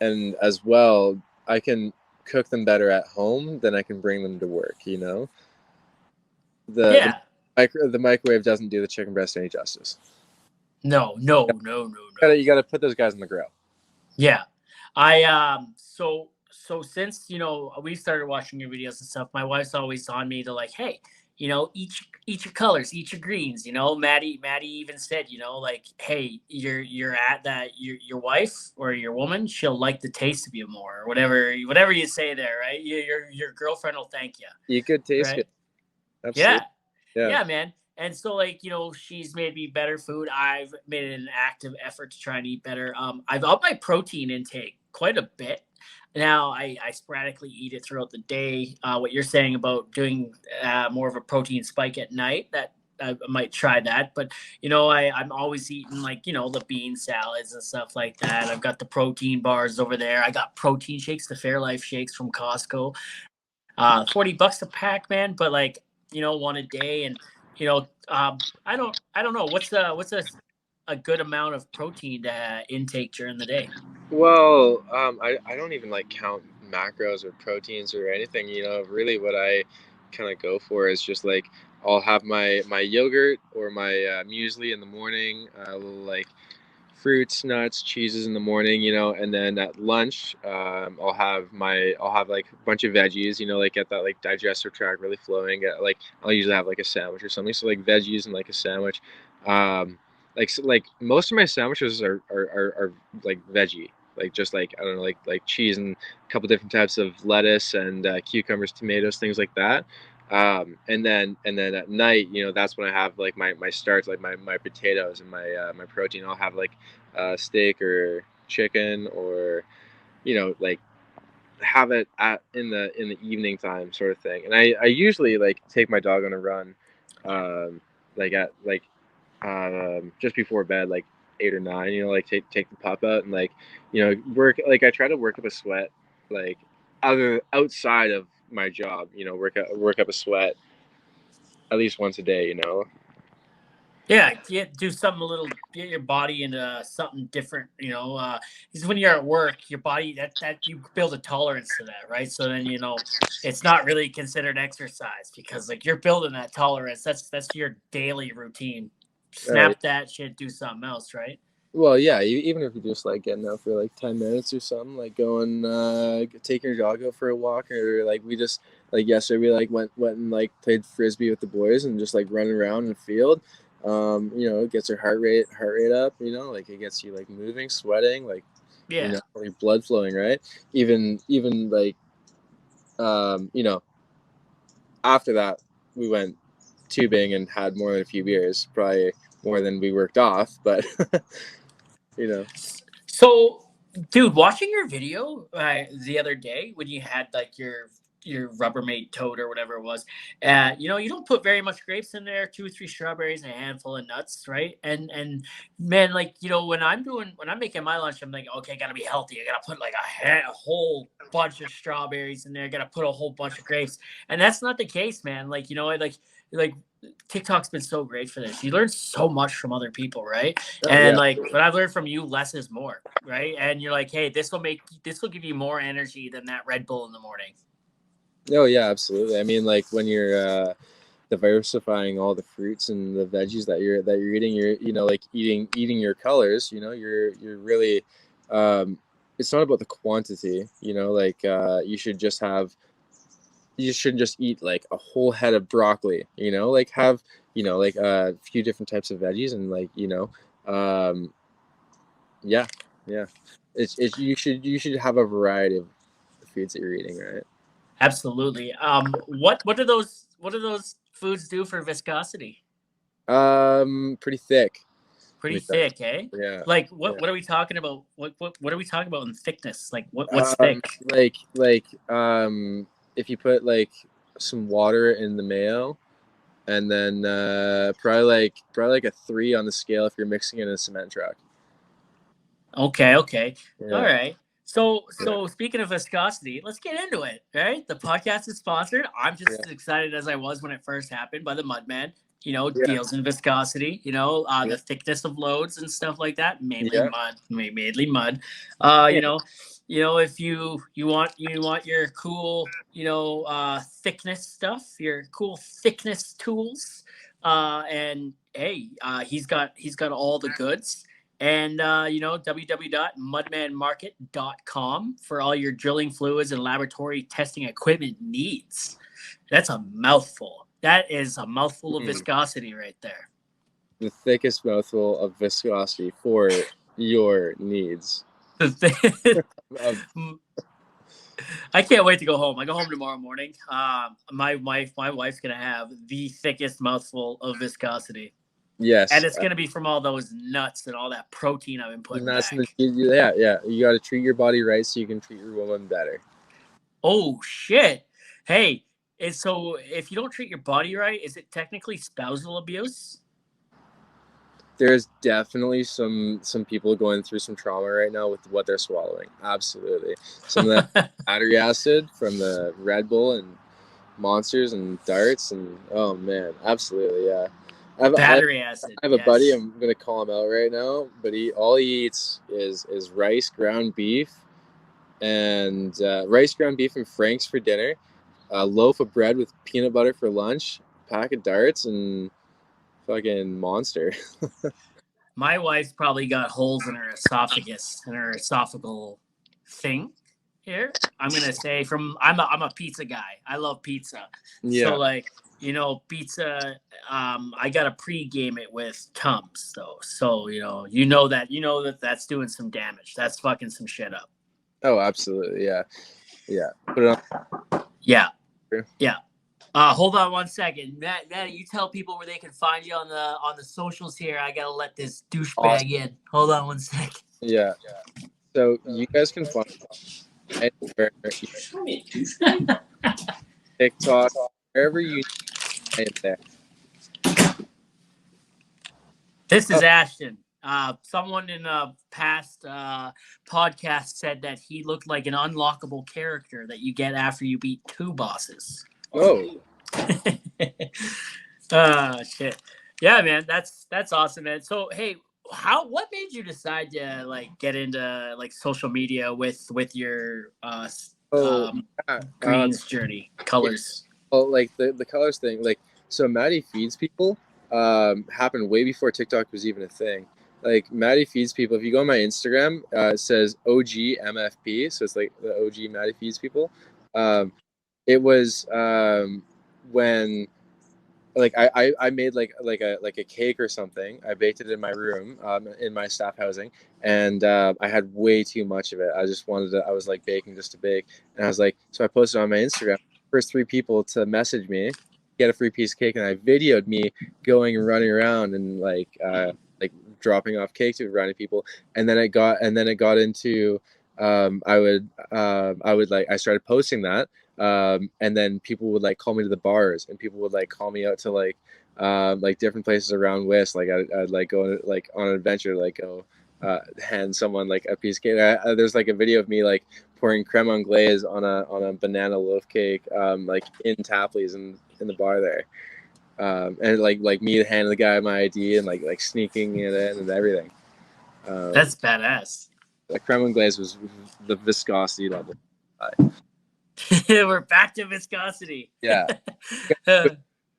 and as well I can cook them better at home than I can bring them to work. The Yeah, The microwave doesn't do the chicken breast any justice. No. You gotta put those guys on the grill. Yeah. So since we started watching your videos and stuff, my wife's always on me to like, hey, eat your colors, eat your greens. Maddie even said, like, hey, you're at that your wife or your woman, she'll like the taste of you more, or whatever you say there, right? Your girlfriend will thank you. You could taste right? good. Absolutely. Yeah, man. And so, like, she's made me better food. I've made an active effort to try and eat better. I've upped my protein intake quite a bit. Now, I sporadically eat it throughout the day. What you're saying about doing more of a protein spike at night, that I might try that. But, I'm always eating, like, the bean salads and stuff like that. I've got the protein bars over there. I got protein shakes, the Fairlife shakes from Costco. $40 a pack, man. But, like, one a day. And, I don't know. What's a good amount of protein to intake during the day? Well, I don't even like count macros or proteins or anything. Really what I kind of go for is just like I'll have my yogurt or my muesli in the morning, a little like fruits, nuts, cheeses in the morning, and then at lunch, I'll have like a bunch of veggies, like get that like digestive tract really flowing. Like I'll usually have like a sandwich or something, so like veggies and like a sandwich. Like most of my sandwiches are like veggie, like just like I don't know, like cheese and a couple different types of lettuce and cucumbers, tomatoes, things like that. And then at night, that's when I have like my starts, like my potatoes and my protein. I'll have like steak or chicken, or like have it in the evening time sort of thing. And I usually like take my dog on a run, like at like just before bed, like 8 or 9. Like take the pup out and like work. Like I try to work up a sweat, like outside of my job. Work up a sweat at least once a day. Yeah, do something get your body into something different, because when you're at work, your body that you build a tolerance to that, right? So then it's not really considered exercise because like you're building that tolerance. That's your daily routine. Snap that shit, do something else, right? Well, yeah, even if you're just like getting out for like 10 minutes or something, like going, taking your dog out for a walk, or like we just like yesterday we like went and like played frisbee with the boys and just like running around in the field. It gets your heart rate up. Like it gets you like moving, sweating, like Yeah. like blood flowing, right? Even like after that we went tubing and had more than a few beers, probably more than we worked off, but you know. So, dude, watching your video the other day when you had like your Rubbermaid tote or whatever it was, you don't put very much grapes in there, 2 or 3 strawberries and a handful of nuts, right? And man, like when I'm making my lunch, I'm like, okay, gotta be healthy. I gotta put like a whole bunch of strawberries in there. Gotta put a whole bunch of grapes, and that's not the case, man. Like like TikTok's been so great for this. You learn so much from other people, right? And Yeah. like what I've learned from you, less is more, right? And you're like, hey, this will give you more energy than that Red Bull in the morning. Oh yeah, absolutely. I mean, like when you're diversifying all the fruits and the veggies that you're eating, you're like eating your colors. You're really. It's not about the quantity. Like you shouldn't just eat like a whole head of broccoli. Like have like a few different types of veggies and like yeah, yeah. It's you should have a variety of the foods that you're eating, right? Absolutely. What do those foods do for viscosity? Pretty thick. Pretty thick, eh? Yeah. Like Yeah. what are we talking about? What are we talking about in thickness? Like what's Um, thick? like if you put like some water in the mayo, and then probably like a 3 on the scale if you're mixing it in a cement truck. Okay. All Yeah. right. So Yeah. so speaking of viscosity, let's get into it. Right? The podcast is sponsored. I'm just Yeah. as excited as I was when it first happened by the Mudman. Yeah. Deals in viscosity. Yeah. The thickness of loads and stuff like that. Mainly Yeah. mud. Mainly mud. Yeah. If you want your cool thickness stuff, your cool thickness tools. And hey, he's got all the goods. And www.mudmanmarket.com for all your drilling fluids and laboratory testing equipment needs. That's a mouthful. That is a mouthful of viscosity right there. The thickest mouthful of viscosity for your needs. I can't wait to go home. I go home tomorrow morning. My wife's gonna have the thickest mouthful of viscosity. Yes, and it's gonna be from all those nuts and all that protein I've been putting back. Yeah. You got to treat your body right so you can treat your woman better. Oh shit! Hey, so if you don't treat your body right, is it technically spousal abuse? There's definitely some people going through some trauma right now with what they're swallowing. Absolutely. Some of that battery acid from the Red Bull and Monsters and darts and oh man, absolutely, yeah. Battery acid. I have a buddy. I'm gonna call him out right now, but all he eats is rice, ground beef, and rice, ground beef, and Frank's for dinner. A loaf of bread with peanut butter for lunch. Pack of darts and fucking Monster. My wife's probably got holes in her esophagus and her esophageal thing here. I'm gonna say I'm a pizza guy. I love pizza. Yeah. So like, pizza. I gotta pre-game it with Tums though. So you know that that's doing some damage. That's fucking some shit up. Oh, absolutely, yeah. Put it on. Yeah. Yeah. Hold on one second, Matt. You tell people where they can find you on the socials here. I gotta let this douchebag in. Hold on one second. Yeah. So you guys can find anywhere. TikTok, wherever you need there. This is Ashton. Someone in a past podcast said that he looked like an unlockable character that you get after you beat 2 bosses. Oh. Shit. Yeah, man, that's awesome, man. So hey, what made you decide to like get into like social media with your greens journey, colors? Well, like the colors thing, like so Matty feeds people happened way before TikTok was even a thing. Like Matty feeds people. If you go on my Instagram, it says OG MFP, so it's like the OG Matty feeds people. It was when like I made like a cake or something. I baked it in my room in my staff housing, and I had way too much of it. I was like baking just to bake, and I was like, so I posted on my Instagram. First 3 people to message me get a free piece of cake, and I videoed me going and running around and like dropping off cake to random people, and then it got into I started posting that. And then people would like call me to the bars, and people would like call me out to like different places around West. Like I'd like go like on an adventure, like go hand someone like a piece of cake. There's like a video of me like pouring creme anglaise on a banana loaf cake, like in Tapley's in the bar there. And like me handing the guy my ID and like sneaking it in and everything. That's badass. The creme anglaise was the viscosity level. We're back to viscosity. Yeah.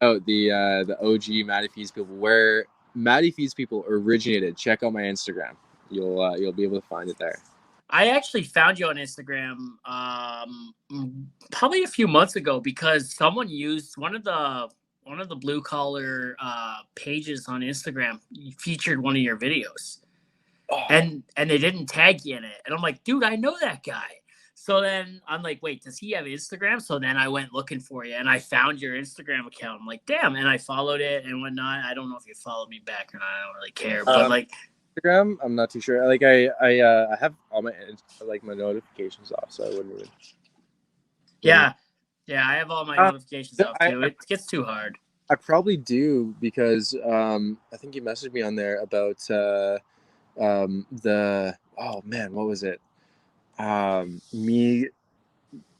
Oh, the OG Matty Feeds People, where Matty Feeds People originated. Check out my Instagram. You'll be able to find it there. I actually found you on Instagram probably a few months ago because someone used one of the Bluecollar pages on Instagram featured one of your videos. Oh. And they didn't tag you in it. And I'm like, dude, I know that guy. So then I'm like, wait, does he have Instagram? So then I went looking for you, and I found your Instagram account. I'm like, damn, and I followed it and whatnot. I don't know if you followed me back or not. I don't really care, but like Instagram, I'm not too sure. Like I have all my notifications off, so I wouldn't even. Yeah, I have all my notifications off too. It gets too hard. I probably do because I think you messaged me on there about oh man, what was it? Me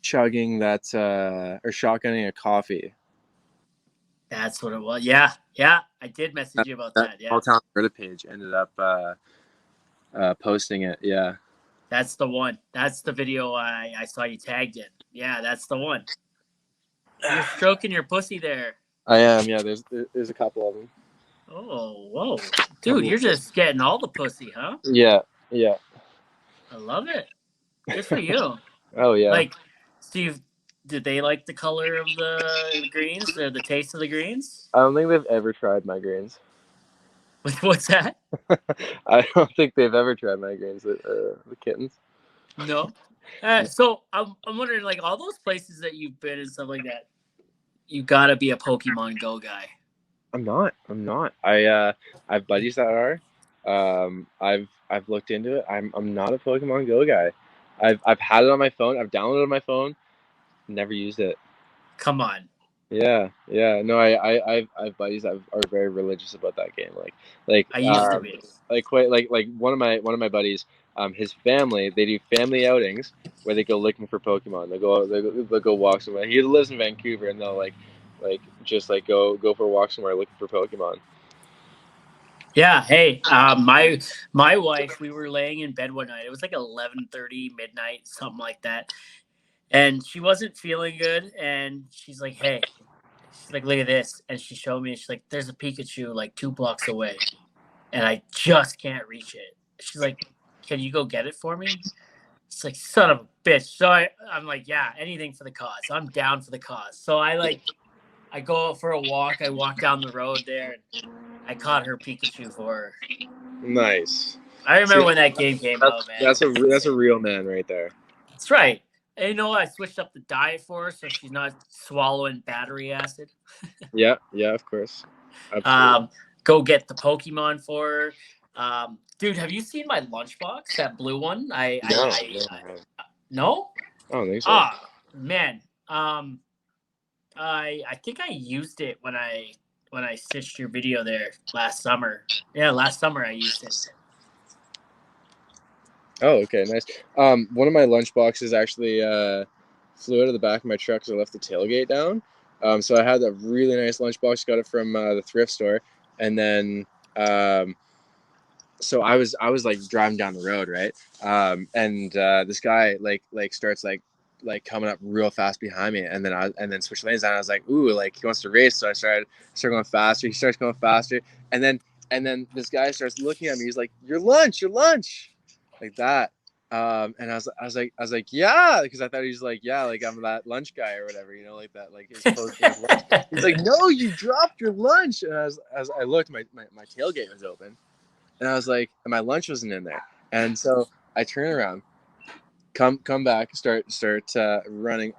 chugging that or shotgunning a coffee. That's what it was. Yeah, I did message you about that. Yeah, All Town Reddit page ended up posting it. Yeah, that's the one. That's the video I saw you tagged it. Yeah, that's the one. You're stroking your pussy there. I am. Yeah, there's a couple of them. Oh, whoa, dude, Couple you're of just getting all the pussy, huh? Yeah, yeah. I love it. Good for you. Oh yeah. Like, Steve, did they like the color of the greens or the taste of the greens? I don't think they've ever tried my greens. What's that? I don't think they've ever tried my greens. The kittens. No. So I'm wondering, like, all those places that you've been and stuff like that, you gotta be a Pokemon Go guy. I'm not. I'm not. I have buddies that are. I've looked into it. I'm not a Pokemon Go guy. I've had it on my phone. I've downloaded it on my phone. Never used it. Come on. Yeah, yeah. No, I have buddies that are very religious about that game. Like, I used to be. like quite like one of my buddies, his family, they do family outings where they go looking for Pokemon. They'll go walk somewhere. He lives in Vancouver, and they'll like just like go for a walk somewhere looking for Pokemon. Yeah. Hey, my wife, we were laying in bed one night. It was like 11:30 midnight, something like that, and she wasn't feeling good. And she's like, "Hey," she's like, "Look at this," and she showed me. She's like, "There's a Pikachu like 2 blocks away, and I just can't reach it." She's like, "Can you go get it for me?" It's like, son of a bitch. So I'm like, yeah, anything for the cause. I'm down for the cause. So I go out for a walk. I walk down the road there, and I caught her Pikachu for her. Nice. I See, remember when that game came out, man. that's a real man right there. That's right. And you know what? I switched up the diet for her so she's not swallowing battery acid. Yeah, yeah, of course, absolutely. Go get the Pokemon for her. Dude, have you seen my lunchbox? That blue one? No, No? I don't think so. Ah, man. I think I used it when I stitched your video there last summer. Yeah, last summer I used it. Oh, okay, nice. One of my lunch boxes actually flew out of the back of my truck because I left the tailgate down. So I had a really nice lunch box. Got it from the thrift store, and then so I was like driving down the road, right? And this guy like starts like coming up real fast behind me, and then switch lanes, and I was like, ooh, like he wants to race, so I started going faster. He starts going faster, and then this guy starts looking at me. He's like, your lunch, like that. And I was like, yeah, because I thought he was like, yeah, like I'm that lunch guy or whatever, like that, like his post lunch. He's like, no, you dropped your lunch. And as I looked, my tailgate was open. And I was like, and my lunch wasn't in there. And so I turn around, come back, start running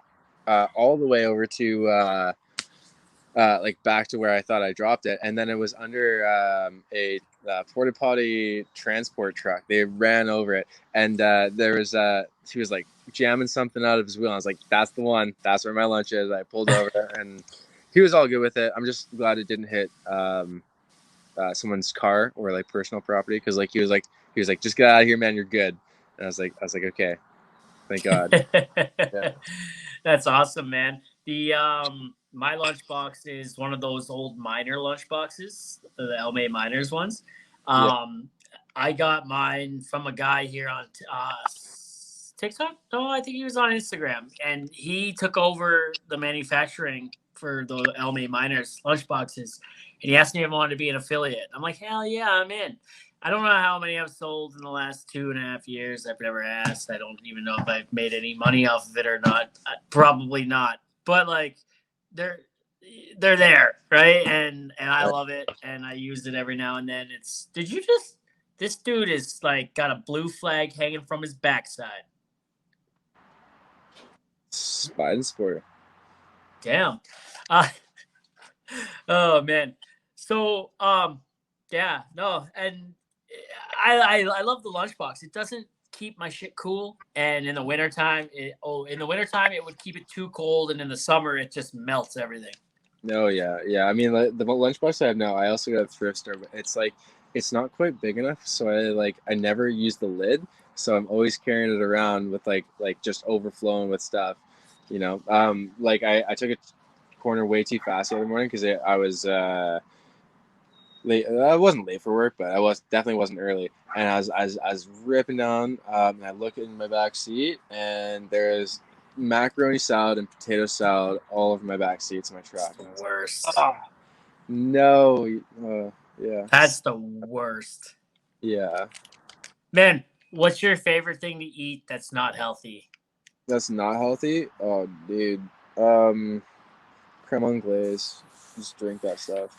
all the way over to like back to where I thought I dropped it. And then it was under a porta potty transport truck. They ran over it, and there was he was like jamming something out of his wheel. I was like, that's the one. That's where my lunch is. I pulled over, and he was all good with it. I'm just glad it didn't hit someone's car or like personal property, because like he was like just get out of here, man, you're good. And I was like okay, thank God. Yeah. That's awesome, man. The my lunchbox is one of those old miner lunchboxes, the Elme miners ones. Yeah. I got mine from a guy here on TikTok. No, I think he was on Instagram, and he took over the manufacturing for the Elme miners lunchboxes, and he asked me if I wanted to be an affiliate. I'm like, hell yeah, I'm in. I don't know how many I've sold in the last 2.5 years. I've never asked. I don't even know if I've made any money off of it or not. Probably not. But like, they're there, right? And I love it, and I use it every now and then. This dude is like got a blue flag hanging from his backside. Biden supporter. Damn. Oh man. So yeah, no, and I love the lunchbox. It doesn't keep my shit cool, and in the wintertime it would keep it too cold, and in the summer it just melts everything. No, yeah. I mean, like, the lunchbox I have now, I also got a thrift store, but it's like it's not quite big enough, so I never use the lid, so I'm always carrying it around with like just overflowing with stuff, Like I took a corner way too fast the other morning because I was late. I wasn't late for work, but I definitely wasn't early. And I was ripping down, and I look in my back seat, and there's macaroni salad and potato salad all over my back seats of my truck. The worst. No. Yeah. That's the worst. Yeah. Man, what's your favorite thing to eat that's not healthy? That's not healthy? Oh, dude. Creme anglaise. Just drink that stuff.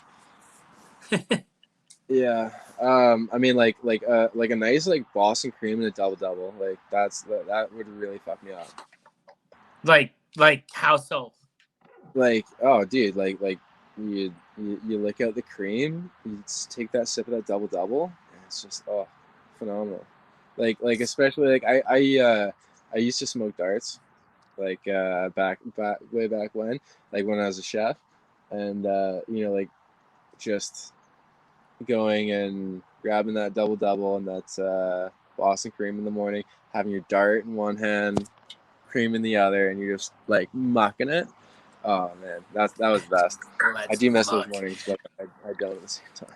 Yeah. I mean, like a nice like Boston cream and a double. Like that would really fuck me up. Like how so? Like, oh, dude, like you lick out the cream, you just take that sip of that double, and it's just phenomenal. Like especially like I used to smoke darts, like back way back when I was a chef, and like just going and grabbing that double and that Boston cream in the morning, having your dart in one hand, cream in the other, and you're just like mucking it. Oh man, that was the best. I do miss those mornings, but I don't at the same time.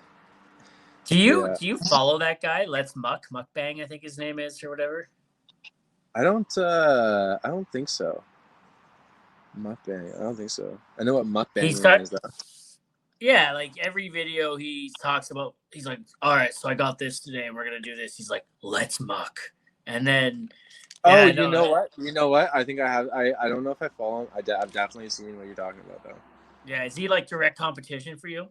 Do you follow that guy? Let's Mukbang, I think his name is, or whatever. I don't think so. Mukbang. I don't think so. I know what mukbang is though. Yeah, like every video he talks about, he's like, all right, so I got this today and we're gonna do this. He's like, let's muck. And then you know what? I think I have. I don't know if I follow him. I've definitely seen what you're talking about though. Yeah, is he like direct competition for you?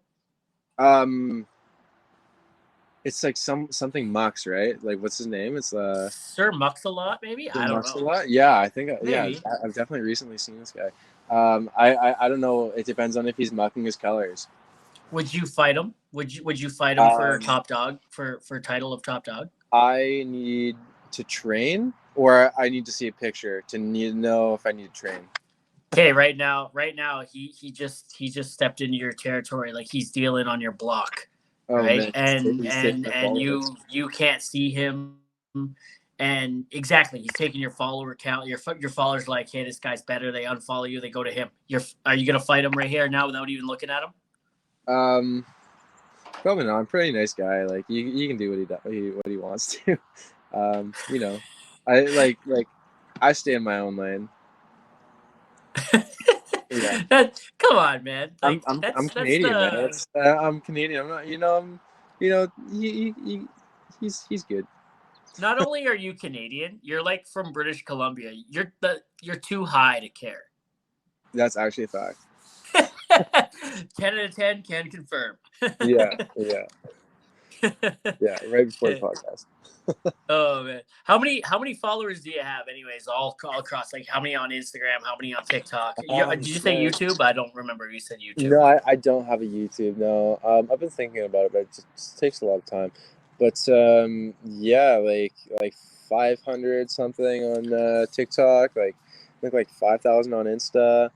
It's like something Mux, right? Like what's his name? It's Sir Mux-a-Lot, maybe? I don't know. Mux-a-Lot? Yeah, I think maybe. yeah, I've definitely recently seen this guy. I don't know. It depends on if he's mucking his colors. Would you fight him? Would you fight him for top dog, for title of top dog? I need to train, or I need to see a picture to know if I need to train. Okay, right now he just stepped into your territory, like he's dealing on your block. Right, man, and you can't see him, and exactly, he's taking your follower count. Your followers like, hey, this guy's better. They unfollow you. They go to him. Are you gonna fight him right here now without even looking at him? Probably not. I'm a pretty nice guy. Like you can do what he wants to. I stay in my own lane. Yeah. Come on, man. Like, I'm Canadian, man. I'm Canadian. I'm not. He's good. Not only are you Canadian, you're like from British Columbia. You're too high to care. That's actually a fact. 10 out of 10 can confirm. Yeah. Right before the podcast. Oh man, how many followers do you have? Anyways, all across. Like, how many on Instagram? How many on TikTok? Did you say YouTube? I don't remember. You said YouTube. No, I don't have a YouTube. No, I've been thinking about it, but it just takes a lot of time. But yeah, like 500 something on TikTok. I think like 5,000 on Insta.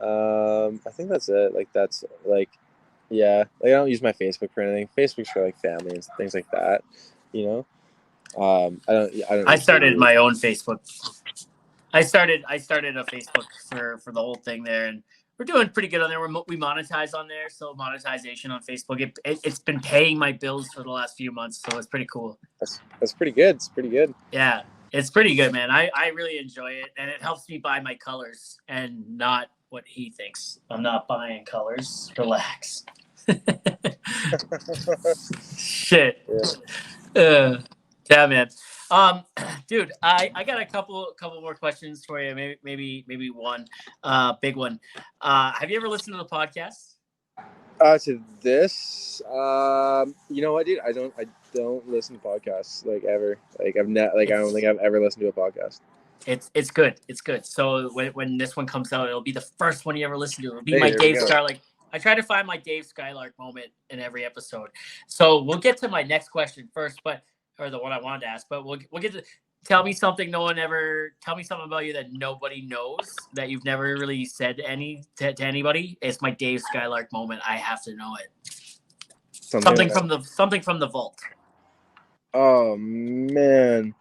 I think that's it. Like that's like, yeah. Like I don't use my Facebook for anything. Facebook's for like family and things like that. I don't. I started my own Facebook. I started a Facebook for the whole thing there, and we're doing pretty good on there. We monetize on there, so monetization on Facebook. It's been paying my bills for the last few months, so it's pretty cool. That's pretty good. It's pretty good. Yeah, it's pretty good, man. I really enjoy it, and it helps me buy my colors and not what he thinks. I'm not buying colors. Relax. Shit. Yeah. Yeah, man. Dude, I got a couple more questions for you. Maybe one, big one. Have you ever listened to the podcast? To this, you know what, dude? I don't listen to podcasts like ever. Like I don't think I've ever listened to a podcast. It's good. It's good. So when this one comes out, it'll be the first one you ever listen to. It'll be my Dave Skylark. I try to find my Dave Skylark moment in every episode. So we'll get to my next question first, or the one I wanted to ask, but we'll get to tell me something tell me something about you that nobody knows, that you've never really said to anybody. It's my Dave Skylark moment. I have to know it. Something from the vault. Oh man.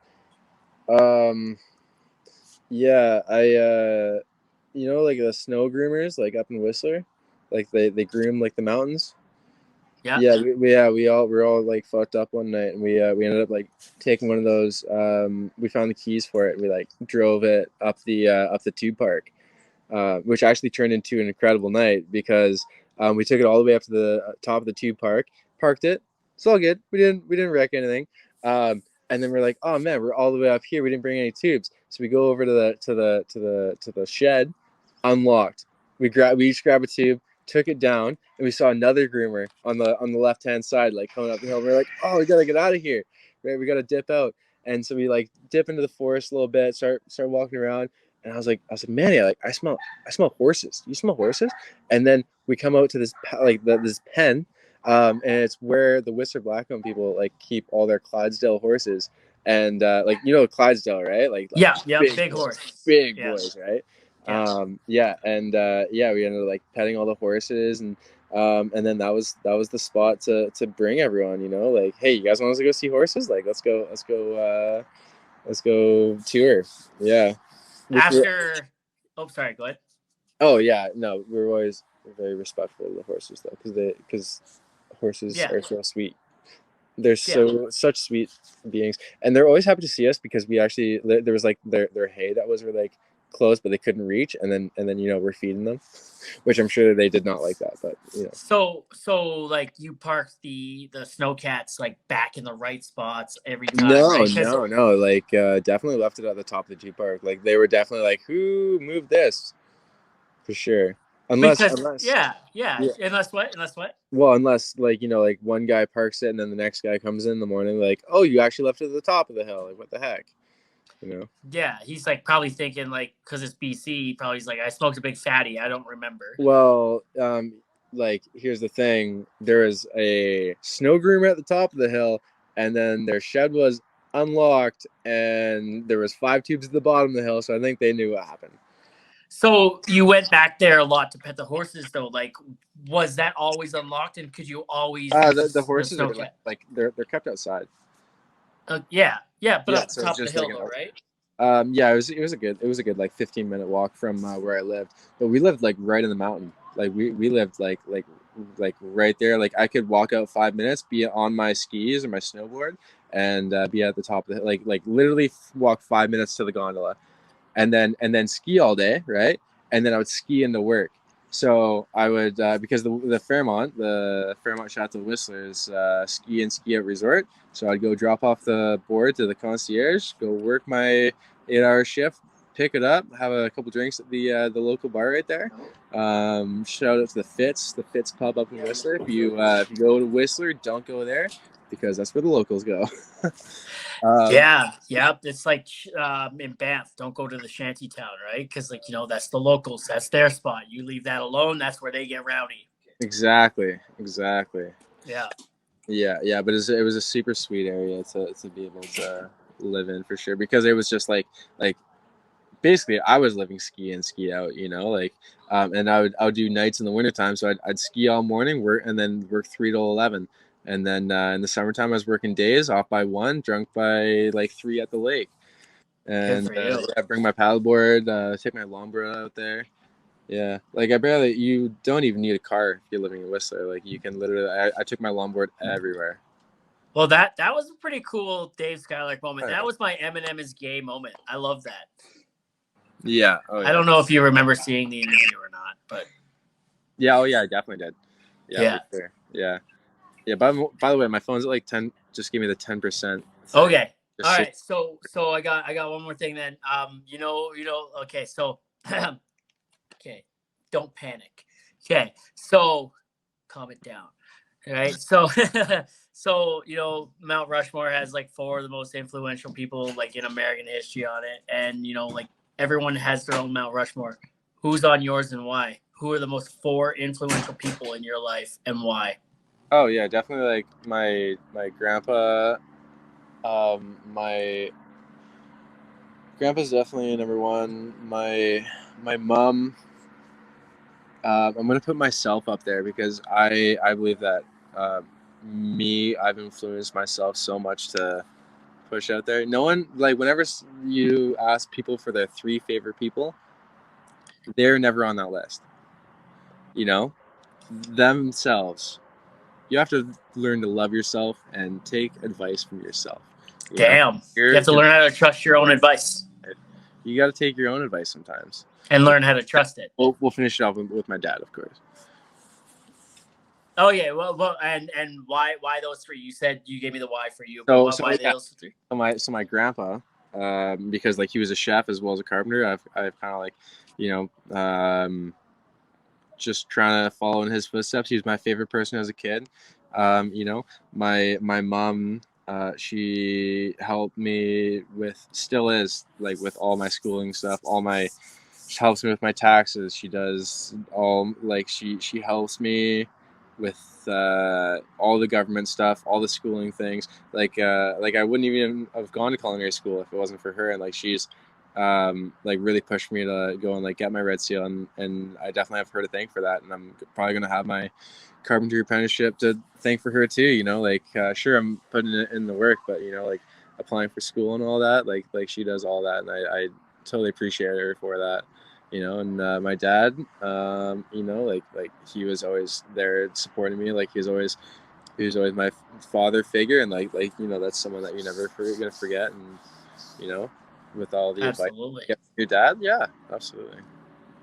Yeah, like the snow groomers, like up in Whistler, like they groom like the mountains. Yeah. Yeah, we were all like fucked up one night, and we ended up like taking one of those. We found the keys for it, and we like drove it up the tube park, which actually turned into an incredible night because we took it all the way up to the top of the tube park, parked it. It's all good. We didn't wreck anything. And then we're like, oh man, we're all the way up here. We didn't bring any tubes, so we go over to the shed, unlocked. We each grab a tube, took it down, and we saw another groomer on the left hand side, like coming up the hill. We're like, oh, we gotta get out of here, right? We gotta dip out. And so we like dip into the forest a little bit, start walking around, and I was like, Manny, I smell horses. You smell horses? And then we come out to this this pen, and it's where the Whistler Blackcomb people like keep all their Clydesdale horses, and like Clydesdale, right? Like Yeah. Yeah. Big horse. big Yeah. boys, right? Yeah. Yeah, and yeah, we ended up like petting all the horses, and then that was the spot to bring everyone. Like, hey, you guys want us to go see horses? Like, let's go tour. Yeah. Which we're, After, oh, sorry, go ahead. oh yeah, no, we're very respectful of the horses though, because horses Yeah. are so sweet. They're Yeah. such sweet beings, and they're always happy to see us because we actually there was like their hay that was like close, but they couldn't reach, and then we're feeding them, which I'm sure they did not like that, but So like you parked the snowcats like back in the right spots every time, No, right? Because no, no. Like, definitely left it at the top of the G park. Like, they were definitely like, "Who moved this?" For sure. Unless, yeah. yeah. Unless what? Well, unless like like one guy parks it and then the next guy comes in the morning like, "Oh, you actually left it at the top of the hill." Like, what the heck, you know? Yeah, he's like probably thinking like because it's BC, probably he's like I smoked a big fatty. I don't remember. Well, like here's the thing: there was a snow groomer at the top of the hill, and then their shed was unlocked, and there was 5 tubes at the bottom of the hill. So I think they knew what happened. So you went back there a lot to pet the horses, though. Like, was that always unlocked, and could you always The the horses are snowcat? like they're kept outside. Yeah, but Yeah, up the so it's top of the just hill, like though, right? yeah, it was a good like 15-minute walk from where I lived, but we lived like right in the mountain. Like we lived like right there. Like I could walk out 5 minutes, be on my skis or my snowboard, and be at the top of the hill. Like literally walk 5 minutes to the gondola, and then ski all day, right? And then I would ski into work. So I would because the Fairmont Chateau Whistler is ski and ski out resort. So I'd go drop off the board to the concierge, go work my 8-hour shift, pick it up, have a couple drinks at the local bar right there. Shout out to the Fitz pub up in Whistler. If you go to Whistler, don't go there because that's where the locals go. um, Yeah, yep. It's like in Banff, don't go to the shanty town, right? Because like that's the locals, that's their spot. You leave that alone, that's where they get rowdy. exactly. Yeah. Yeah, but it was a super sweet area to be able to live in for sure because it was just like basically I was living ski in, ski out, like and I would do nights in the wintertime, so I'd ski all morning, work, and then work 3 to 11, and then in the summertime I was working days, off by 1, drunk by like 3 at the lake, Good and for you. yeah, bring my paddleboard, take my longboard out there. Yeah, like you don't even need a car if you're living in Whistler. Like you can literally, I took my longboard everywhere. Well, that was a pretty cool Dave Skylark moment. Oh, That yeah. was my Eminem is gay moment. I love that. Yeah. Oh I yeah. don't know if you remember seeing the interview or not, but Yeah. Oh yeah. I definitely did. Yeah, yeah. for sure. Yeah. Yeah. By the way, my phone's at like 10. Just give me the 10% thing. Okay. All Just so. right. So I got one more thing then. Okay. So okay, don't panic. Okay. So calm it down. All right. So so Mount Rushmore has like 4 of the most influential people like in American history on it, and like everyone has their own Mount Rushmore. Who's on yours and why? Who are the most 4 influential people in your life and why? Oh yeah, definitely like my grandpa. My grandpa's definitely number one. My mom. I'm gonna put myself up there because I believe that I've influenced myself so much to push out there. No one like whenever you ask people for their 3 favorite people, they're never on that list. You know themselves. you have to learn to love yourself and take advice from yourself. Damn. You have to learn how to trust your own advice. You got to take your own advice sometimes. And learn how to trust it. We'll finish it off with my dad, of course. Oh yeah, well, and why those three? You said you gave me the why for you. So why those three? So my grandpa, because like he was a chef as well as a carpenter, I've kind of like, just trying to follow in his footsteps. He was my favorite person as a kid. My mom, she helped me still is like with all my schooling stuff, she helps me with my taxes. She does she helps me with all the government stuff, all the schooling things. Like I wouldn't even have gone to culinary school if it wasn't for her. And like she's really pushed me to go and like get my red seal, and I definitely have her to thank for that. And I'm probably gonna have my carpentry apprenticeship to thank for her too. Sure, I'm putting it in the work, but applying for school and all that, like she does all that, and I totally appreciate her for that. And my dad, he was always there supporting me. Like he was always my father figure, and that's someone that you're never gonna forget. And with all the absolutely. Advice your dad, yeah, absolutely.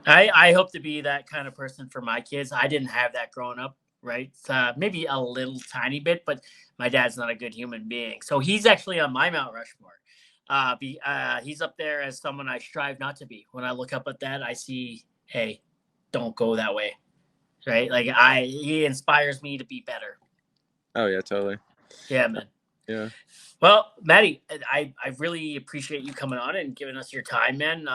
I hope to be that kind of person for my kids. I didn't have that growing up, right? Maybe a little tiny bit, but my dad's not a good human being. So he's actually on my Mount Rushmore. He's up there as someone I strive not to be. When I look up at that, I see, hey, don't go that way, right? He inspires me to be better. Oh yeah, totally. Yeah, man. Yeah. Well, Matty, I really appreciate you coming on and giving us your time, man.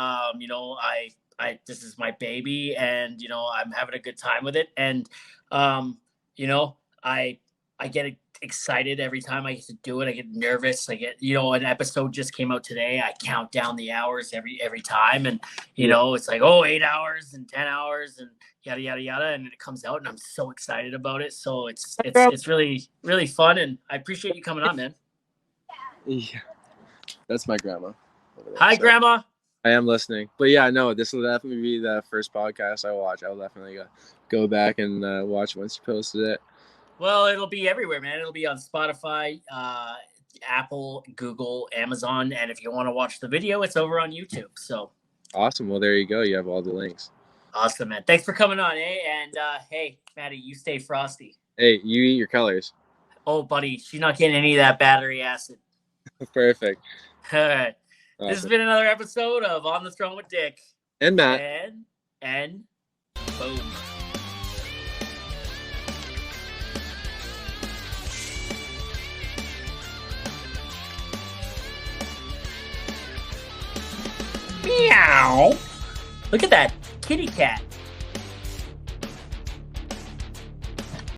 This is my baby, and I'm having a good time with it, and I get excited every time I get to do it. I get nervous. I get, an episode just came out today. I count down the hours every time, and it's like 8 hours and 10 hours and yada yada yada, and it comes out, and I'm so excited about it. So it's really really fun, and I appreciate you coming on, man. Yeah, that's my grandma. Hi, Grandma. I am listening, but yeah, no, this will definitely be the first podcast I watch. I'll definitely go back and watch once you posted it. Well, it'll be everywhere, man. It'll be on Spotify, Apple, Google, Amazon, and if you want to watch the video, it's over on YouTube. So awesome. Well, there you go. You have all the links. Awesome, man. Thanks for coming on, eh? And hey, Matty, you stay frosty. Hey, you eat your colors. Oh, buddy, she's not getting any of that battery acid. Perfect. All right. Awesome. This has been another episode of On the Throne with Dick. And Matt. And boom. Meow. Look at that kitty cat.